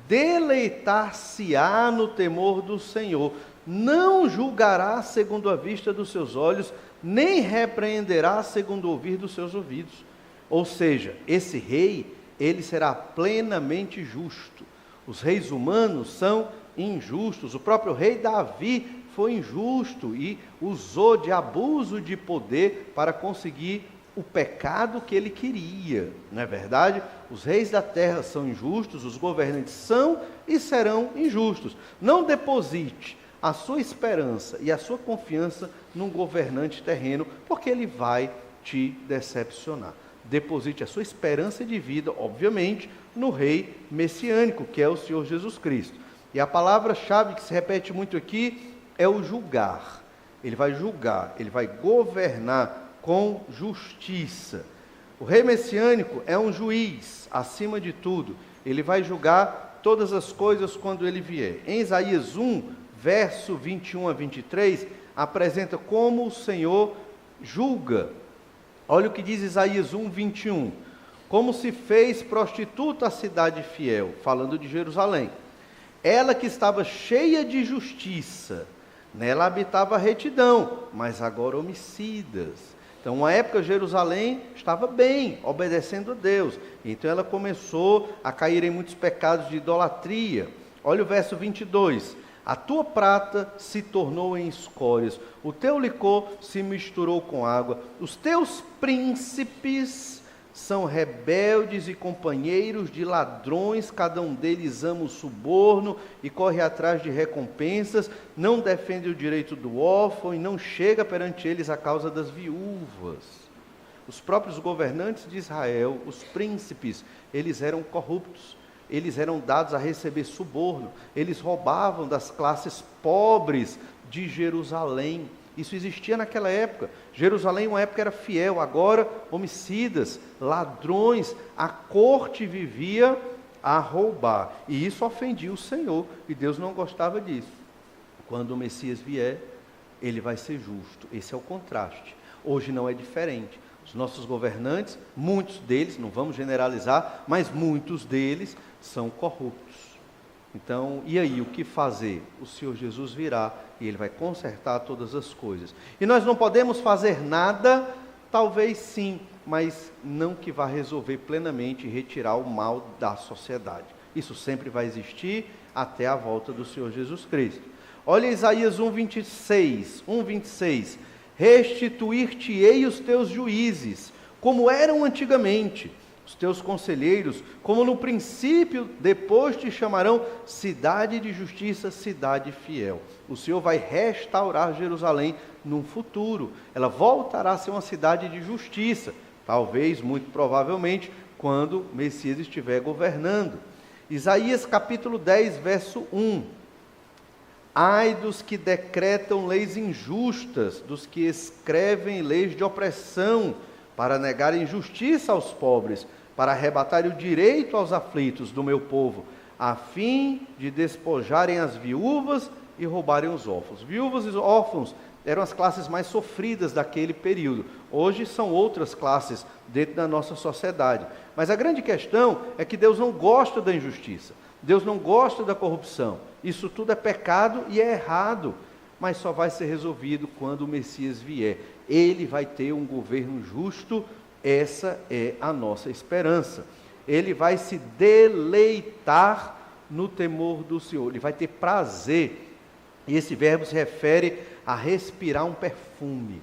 deleitar-se-á no temor do Senhor, não julgará segundo a vista dos seus olhos, nem repreenderá segundo o ouvir dos seus ouvidos. Ou seja, esse rei, ele será plenamente justo. Os reis humanos são injustos. O próprio rei Davi foi injusto e usou de abuso de poder para conseguir o pecado que ele queria. Não é verdade? Os reis da terra são injustos, os governantes são e serão injustos. Não deposite a sua esperança e a sua confiança num governante terreno, porque ele vai te decepcionar. Deposite a sua esperança de vida, obviamente, no rei messiânico, que é o Senhor Jesus Cristo. E a palavra-chave que se repete muito aqui é o julgar. Ele vai julgar, ele vai governar com justiça. O rei messiânico é um juiz, acima de tudo. Ele vai julgar todas as coisas quando ele vier. Em Isaías 1, verso 21 a 23, apresenta como o Senhor julga. Olha o que diz Isaías 1, 21. Como se fez prostituta a cidade fiel, falando de Jerusalém. Ela que estava cheia de justiça, nela habitava retidão, mas agora homicidas. Então, uma época Jerusalém estava bem, obedecendo a Deus. Então ela começou a cair em muitos pecados de idolatria. Olha o verso 22. A tua prata se tornou em escórias, o teu licor se misturou com água, os teus príncipes são rebeldes e companheiros de ladrões, cada um deles ama o suborno e corre atrás de recompensas, não defende o direito do órfão e não chega perante eles a causa das viúvas. Os próprios governantes de Israel, os príncipes, eles eram corruptos. Eles eram dados a receber suborno, eles roubavam das classes pobres de Jerusalém. Isso existia naquela época. Jerusalém, uma época, era fiel, agora homicidas, ladrões, a corte vivia a roubar. E isso ofendia o Senhor, e Deus não gostava disso. Quando o Messias vier, ele vai ser justo. Esse é o contraste. Hoje não é diferente. Os nossos governantes, muitos deles, não vamos generalizar, mas muitos deles são corruptos. Então, e aí, o que fazer? O Senhor Jesus virá e Ele vai consertar todas as coisas. E nós não podemos fazer nada, talvez sim, mas não que vá resolver plenamente e retirar o mal da sociedade. Isso sempre vai existir até a volta do Senhor Jesus Cristo. Olha Isaías 1:26. Restituir-te-ei os teus juízes, como eram antigamente, os teus conselheiros, como no princípio, depois te chamarão cidade de justiça, cidade fiel. O Senhor vai restaurar Jerusalém num futuro. Ela voltará a ser uma cidade de justiça, talvez, muito provavelmente, quando o Messias estiver governando. Isaías capítulo 10, verso 1. Ai dos que decretam leis injustas, dos que escrevem leis de opressão, para negarem justiça aos pobres, para arrebatarem o direito aos aflitos do meu povo, a fim de despojarem as viúvas e roubarem os órfãos. Viúvas e órfãos eram as classes mais sofridas daquele período. Hoje são outras classes dentro da nossa sociedade. Mas a grande questão é que Deus não gosta da injustiça. Deus não gosta da corrupção. Isso tudo é pecado e é errado, mas só vai ser resolvido quando o Messias vier. Ele vai ter um governo justo, essa é a nossa esperança. Ele vai se deleitar no temor do Senhor, ele vai ter prazer. E esse verbo se refere a respirar um perfume.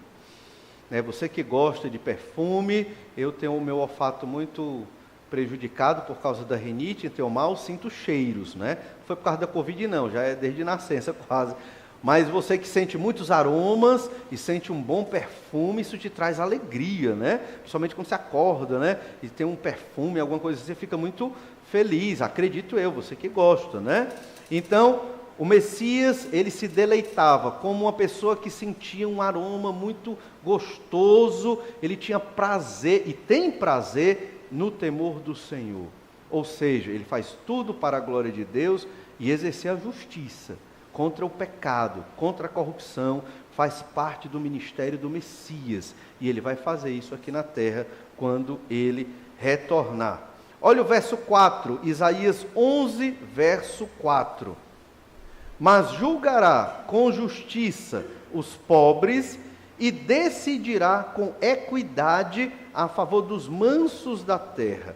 Você que gosta de perfume, eu tenho o meu olfato muito prejudicado por causa da rinite, então eu mal sinto cheiros, Não foi por causa da Covid não, já é desde nascença quase. Mas você que sente muitos aromas e sente um bom perfume, isso te traz alegria, Principalmente quando você acorda, E tem um perfume, alguma coisa assim, você fica muito feliz, acredito eu, você que gosta, Então, o Messias, ele se deleitava como uma pessoa que sentia um aroma muito gostoso, ele tinha prazer e tem prazer no temor do Senhor. Ou seja, ele faz tudo para a glória de Deus e exercer a justiça. contra o pecado, contra a corrupção, faz parte do ministério do Messias. E ele vai fazer isso aqui na terra quando ele retornar. Olha o verso 4, Isaías 11, verso 4. Mas julgará com justiça os pobres e decidirá com equidade a favor dos mansos da terra.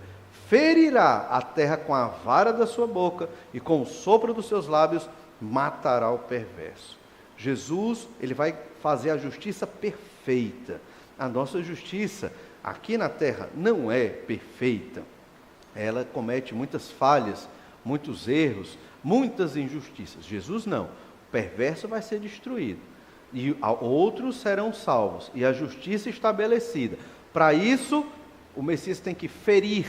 Ferirá a terra com a vara da sua boca e com o sopro dos seus lábios matará o perverso. Jesus, ele vai fazer a justiça perfeita. A nossa justiça aqui na terra não é perfeita. Ela comete muitas falhas, muitos erros, muitas injustiças. Jesus não. O perverso vai ser destruído e outros serão salvos e a justiça estabelecida. Para isso, o Messias tem que ferir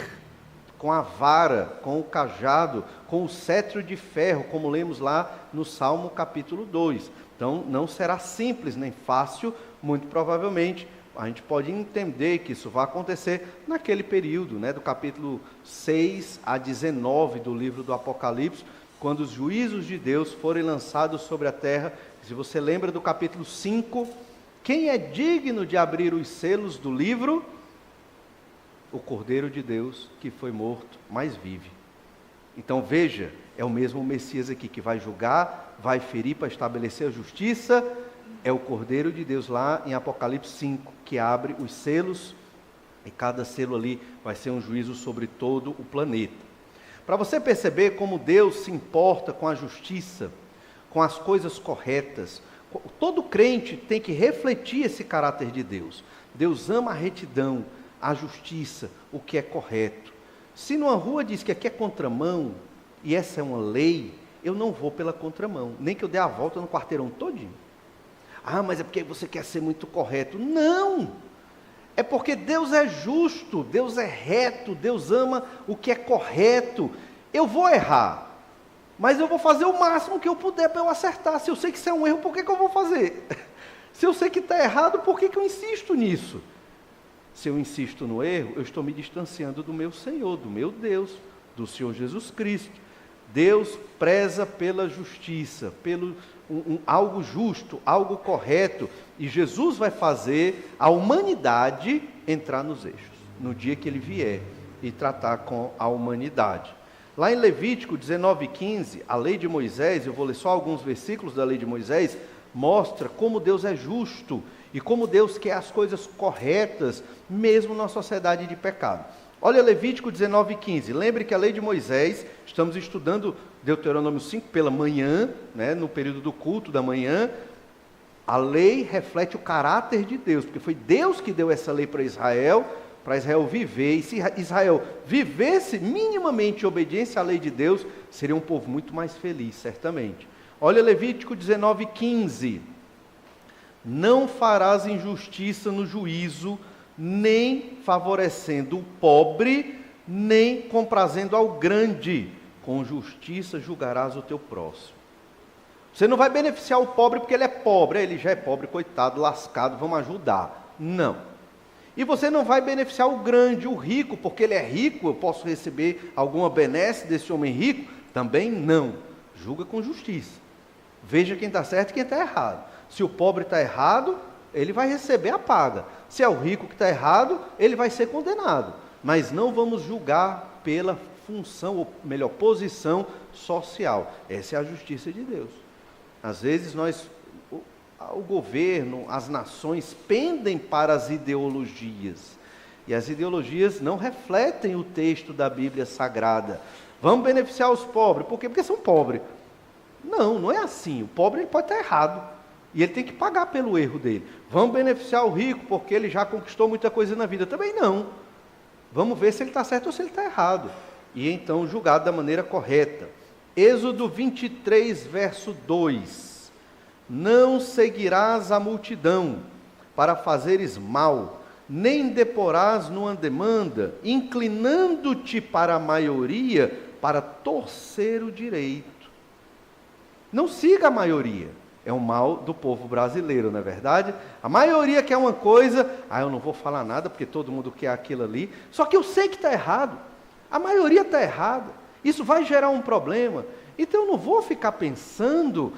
com a vara, com o cajado, com o cetro de ferro, como lemos lá no Salmo capítulo 2. Então, não será simples nem fácil, muito provavelmente. A gente pode entender que isso vai acontecer naquele período, do capítulo 6 a 19 do livro do Apocalipse, quando os juízos de Deus forem lançados sobre a terra. Se você lembra do capítulo 5, quem é digno de abrir os selos do livro? O Cordeiro de Deus que foi morto, mas vive. Então veja, é o mesmo Messias aqui que vai julgar, vai ferir para estabelecer a justiça. É o Cordeiro de Deus lá em Apocalipse 5, que abre os selos, e cada selo ali vai ser um juízo sobre todo o planeta. Para você perceber como Deus se importa com a justiça, com as coisas corretas, todo crente tem que refletir esse caráter de Deus. Deus ama a retidão, a justiça, o que é correto. Se numa rua diz que aqui é contramão, e essa é uma lei, eu não vou pela contramão, nem que eu dê a volta no quarteirão todinho. Ah, mas é porque você quer ser muito correto. Não! É porque Deus é justo, Deus é reto, Deus ama o que é correto. Eu vou errar, mas eu vou fazer o máximo que eu puder para eu acertar. Se eu sei que isso é um erro, por que eu vou fazer? Se eu sei que está errado, por que eu insisto nisso? Se eu insisto no erro, eu estou me distanciando do meu Senhor, do meu Deus, do Senhor Jesus Cristo. Deus preza pela justiça, pelo algo justo, algo correto, e Jesus vai fazer a humanidade entrar nos eixos, no dia que ele vier e tratar com a humanidade. Lá em Levítico 19:15, a lei de Moisés, eu vou ler só alguns versículos da lei de Moisés, mostra como Deus é justo e como Deus quer as coisas corretas, mesmo na sociedade de pecado. Olha Levítico 19:15, lembre que a lei de Moisés, estamos estudando Deuteronômio 5 pela manhã, no período do culto da manhã. A lei reflete o caráter de Deus, porque foi Deus que deu essa lei para Israel viver, e se Israel vivesse minimamente em obediência à lei de Deus, seria um povo muito mais feliz, certamente. Olha Levítico 19:15, não farás injustiça no juízo, nem favorecendo o pobre, nem comprazendo ao grande, com justiça julgarás o teu próximo. Você não vai beneficiar o pobre porque ele é pobre, ele já é pobre, coitado, lascado, vamos ajudar. Não. E você não vai beneficiar o grande, o rico, porque ele é rico, eu posso receber alguma benesse desse homem rico? Também não. Julga com justiça. Veja quem está certo e quem está errado. Se o pobre está errado, ele vai receber a paga. Se é o rico que está errado, ele vai ser condenado. Mas não vamos julgar pela função, ou melhor, posição social. Essa é a justiça de Deus. Às vezes o governo, as nações pendem para as ideologias. E as ideologias não refletem o texto da Bíblia Sagrada. Vamos beneficiar os pobres. Por quê? Porque são pobres. Não, não é assim. O pobre ele pode estar errado. E ele tem que pagar pelo erro dele. Vamos beneficiar o rico porque ele já conquistou muita coisa na vida. Também não. Vamos ver se ele está certo ou se ele está errado. E então julgado da maneira correta. Êxodo 23, verso 2. Não seguirás a multidão para fazeres mal, nem deporás numa demanda, inclinando-te para a maioria, para torcer o direito. Não siga a maioria. É um mal do povo brasileiro, não é verdade? A maioria quer uma coisa, eu não vou falar nada porque todo mundo quer aquilo ali. Só que eu sei que está errado. A maioria está errada. Isso vai gerar um problema. Então eu não vou ficar pensando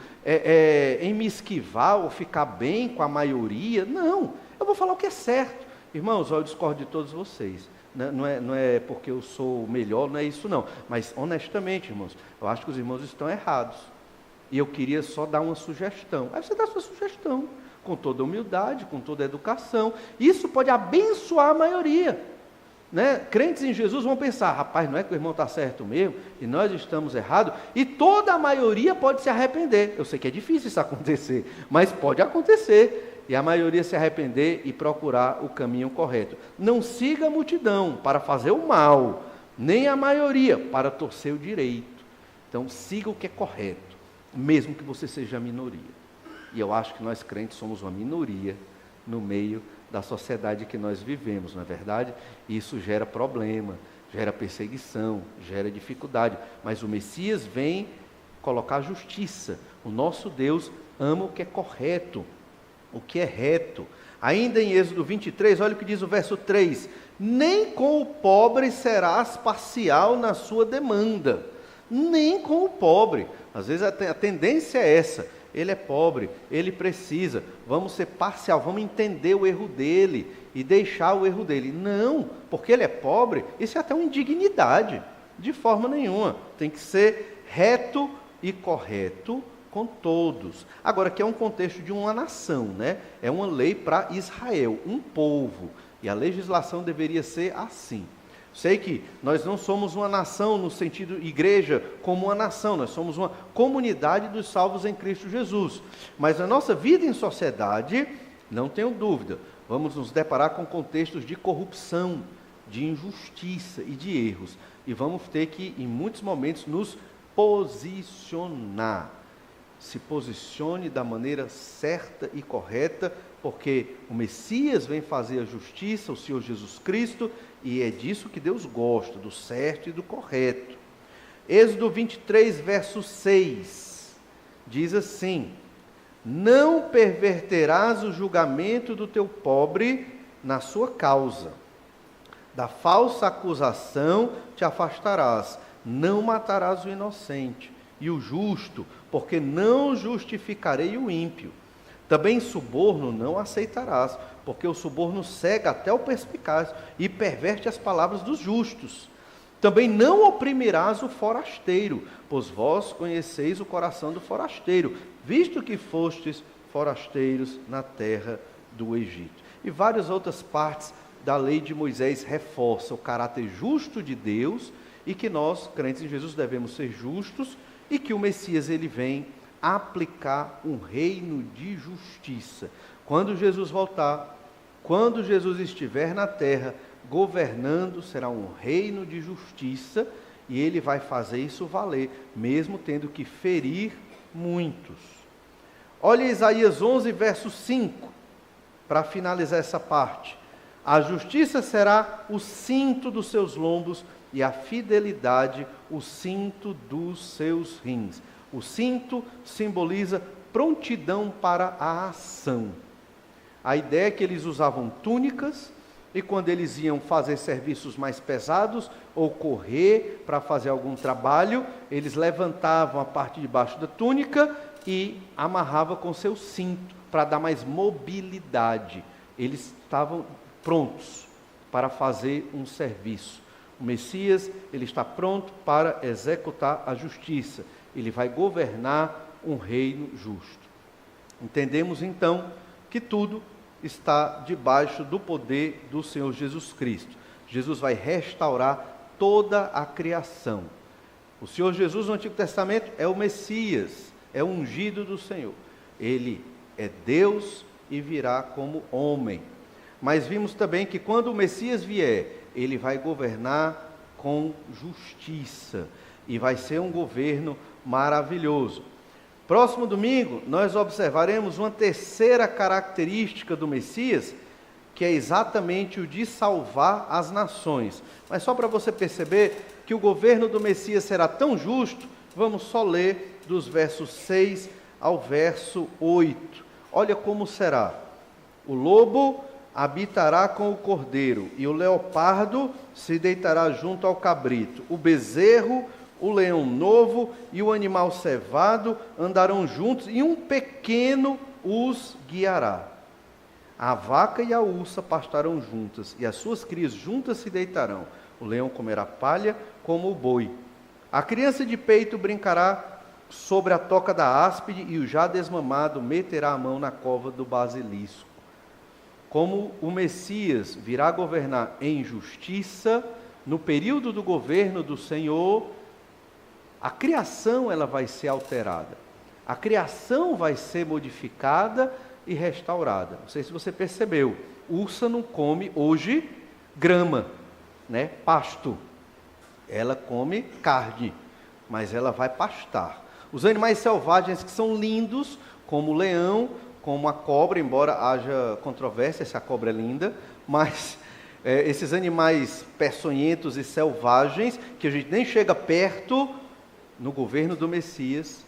em me esquivar ou ficar bem com a maioria. Não, eu vou falar o que é certo. Irmãos, eu discordo de todos vocês. Não é porque eu sou melhor, não é isso não. Mas honestamente, irmãos, eu acho que os irmãos estão errados. E eu queria só dar uma sugestão. Aí você dá a sua sugestão, com toda humildade, com toda educação. Isso pode abençoar a maioria. Né? Crentes em Jesus vão pensar, rapaz, não é que o irmão está certo mesmo, e nós estamos errados, e toda a maioria pode se arrepender. Eu sei que é difícil isso acontecer, mas pode acontecer, e a maioria se arrepender e procurar o caminho correto. Não siga a multidão para fazer o mal, nem a maioria para torcer o direito. Então siga o que é correto, mesmo que você seja a minoria. E eu acho que nós crentes somos uma minoria no meio da sociedade que nós vivemos, não é verdade? E isso gera problema, gera perseguição, gera dificuldade. Mas o Messias vem colocar justiça. O nosso Deus ama o que é correto, o que é reto. Ainda em Êxodo 23, olha o que diz o verso 3. Nem com o pobre serás parcial na sua demanda. Nem com o pobre. Às vezes a tendência é essa. Ele é pobre, ele precisa, vamos ser parcial, vamos entender o erro dele e deixar o erro dele. Não, porque ele é pobre, isso é até uma indignidade, de forma nenhuma. Tem que ser reto e correto com todos. Agora, aqui é um contexto de uma nação, né? É uma lei para Israel, um povo, e a legislação deveria ser assim. Sei que nós não somos uma nação no sentido igreja como uma nação, nós somos uma comunidade dos salvos em Cristo Jesus. Mas na nossa vida em sociedade, não tenho dúvida, vamos nos deparar com contextos de corrupção, de injustiça e de erros. E vamos ter que, em muitos momentos, nos posicionar. Se posicione da maneira certa e correta, porque o Messias vem fazer a justiça, o Senhor Jesus Cristo, e é disso que Deus gosta, do certo e do correto. Êxodo 23, verso 6, diz assim: não perverterás o julgamento do teu pobre na sua causa, da falsa acusação te afastarás, não matarás o inocente e o justo, porque não justificarei o ímpio. Também suborno não aceitarás, porque o suborno cega até o perspicaz e perverte as palavras dos justos. Também não oprimirás o forasteiro, pois vós conheceis o coração do forasteiro, visto que fostes forasteiros na terra do Egito. E várias outras partes da lei de Moisés reforçam o caráter justo de Deus e que nós, crentes em Jesus, devemos ser justos e que o Messias ele vem aplicar um reino de justiça. Quando Jesus voltar, quando Jesus estiver na terra, governando, será um reino de justiça, e ele vai fazer isso valer, mesmo tendo que ferir muitos. Olha Isaías 11, verso 5, para finalizar essa parte. A justiça será o cinto dos seus lombos, e a fidelidade o cinto dos seus rins. O cinto simboliza prontidão para a ação. A ideia é que eles usavam túnicas, e quando eles iam fazer serviços mais pesados, ou correr para fazer algum trabalho, eles levantavam a parte de baixo da túnica e amarravam com seu cinto, para dar mais mobilidade. Eles estavam prontos para fazer um serviço. O Messias, ele está pronto para executar a justiça. Ele vai governar um reino justo. Entendemos então que tudo está debaixo do poder do Senhor Jesus Cristo. Jesus vai restaurar toda a criação. O Senhor Jesus no Antigo Testamento é o Messias, é o ungido do Senhor. Ele é Deus e virá como homem. Mas vimos também que quando o Messias vier, ele vai governar com justiça e vai ser um governo maravilhoso. Próximo domingo, nós observaremos uma terceira característica do Messias, que é exatamente o de salvar as nações. Mas só para você perceber que o governo do Messias será tão justo, vamos só ler dos versos 6 ao verso 8. Olha como será. O lobo habitará com o cordeiro, e o leopardo se deitará junto ao cabrito. O bezerro O leão novo e o animal cevado andarão juntos, e um pequeno os guiará. A vaca e a ursa pastarão juntas, e as suas crias juntas se deitarão. O leão comerá palha como o boi. A criança de peito brincará sobre a toca da áspide, e o já desmamado meterá a mão na cova do basilisco. Como o Messias virá governar em justiça, no período do governo do Senhor, a criação ela vai ser alterada. A criação vai ser modificada e restaurada. Não sei se você percebeu, ursa não come hoje grama, né? Pasto. Ela come carne, mas ela vai pastar. Os animais selvagens que são lindos, como o leão, como a cobra, embora haja controvérsia se a cobra é linda, mas esses animais peçonhentos e selvagens, que a gente nem chega perto, no governo do Messias,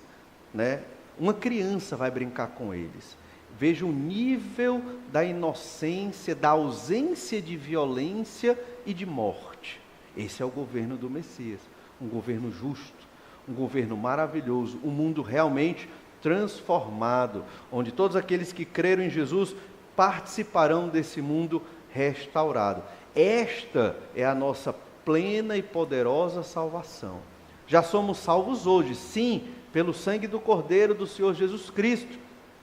né? Uma criança vai brincar com eles. Veja o nível da inocência, da ausência de violência e de morte. Esse é o governo do Messias, um governo justo, um governo maravilhoso, um mundo realmente transformado, onde todos aqueles que creram em Jesus participarão desse mundo restaurado. Esta é a nossa plena e poderosa salvação. Já somos salvos hoje, sim, pelo sangue do Cordeiro do Senhor Jesus Cristo,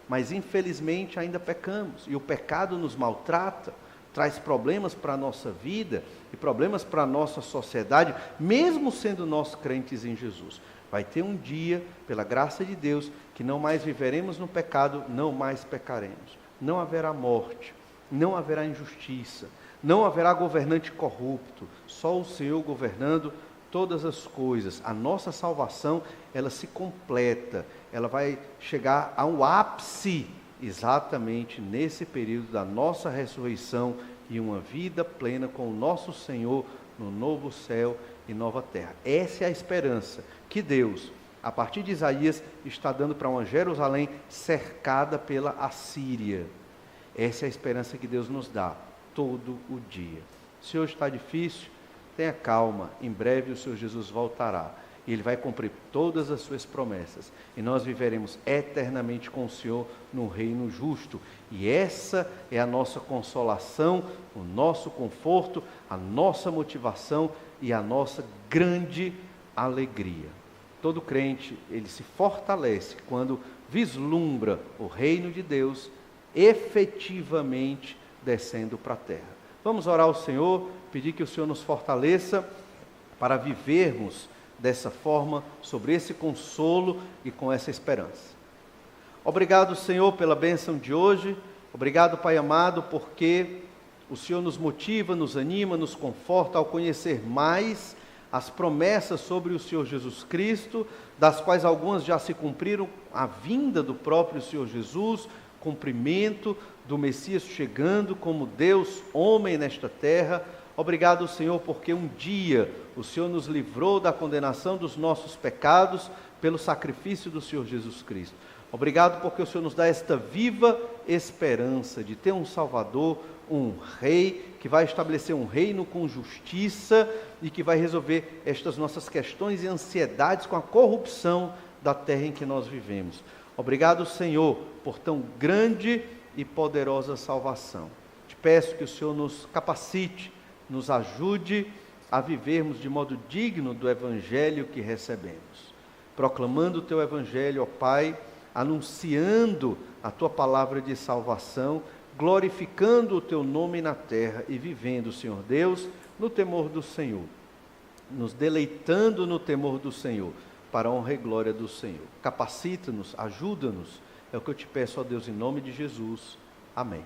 mas infelizmente ainda pecamos, e o pecado nos maltrata, traz problemas para a nossa vida e problemas para a nossa sociedade, mesmo sendo nós crentes em Jesus. Vai ter um dia, pela graça de Deus, que não mais viveremos no pecado, não mais pecaremos. Não haverá morte, não haverá injustiça, não haverá governante corrupto, só o Senhor governando todas as coisas. A nossa salvação, ela se completa, ela vai chegar ao ápice exatamente nesse período da nossa ressurreição e uma vida plena com o nosso Senhor no novo céu e nova terra. Essa é a esperança que Deus, a partir de Isaías, está dando para uma Jerusalém cercada pela Assíria. Essa é a esperança que Deus nos dá todo o dia. Se hoje está difícil, tenha calma, em breve o Senhor Jesus voltará. E Ele vai cumprir todas as suas promessas. E nós viveremos eternamente com o Senhor no reino justo. E essa é a nossa consolação, o nosso conforto, a nossa motivação e a nossa grande alegria. Todo crente, ele se fortalece quando vislumbra o reino de Deus efetivamente descendo para a terra. Vamos orar ao Senhor, pedir que o Senhor nos fortaleça para vivermos dessa forma, sobre esse consolo e com essa esperança. Obrigado, Senhor, pela bênção de hoje. Obrigado, Pai amado, porque o Senhor nos motiva, nos anima, nos conforta ao conhecer mais as promessas sobre o Senhor Jesus Cristo, das quais algumas já se cumpriram, a vinda do próprio Senhor Jesus, cumprimento do Messias chegando como Deus, homem nesta terra. Obrigado, Senhor, porque um dia o Senhor nos livrou da condenação dos nossos pecados pelo sacrifício do Senhor Jesus Cristo. Obrigado porque o Senhor nos dá esta viva esperança de ter um Salvador, um Rei, que vai estabelecer um reino com justiça e que vai resolver estas nossas questões e ansiedades com a corrupção da terra em que nós vivemos. Obrigado, Senhor, por tão grande e poderosa salvação. Te peço que o Senhor nos capacite, nos ajude a vivermos de modo digno do Evangelho que recebemos. Proclamando o Teu Evangelho, ó Pai, anunciando a Tua palavra de salvação, glorificando o Teu nome na terra e vivendo, Senhor Deus, no temor do Senhor. Nos deleitando no temor do Senhor, para a honra e glória do Senhor. Capacita-nos, ajuda-nos, é o que eu te peço, ó Deus, em nome de Jesus. Amém.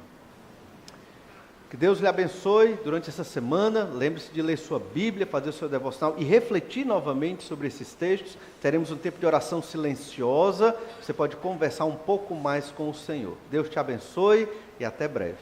Que Deus lhe abençoe durante essa semana. Lembre-se de ler sua Bíblia, fazer o seu devocional e refletir novamente sobre esses textos. Teremos um tempo de oração silenciosa. Você pode conversar um pouco mais com o Senhor. Deus te abençoe e até breve.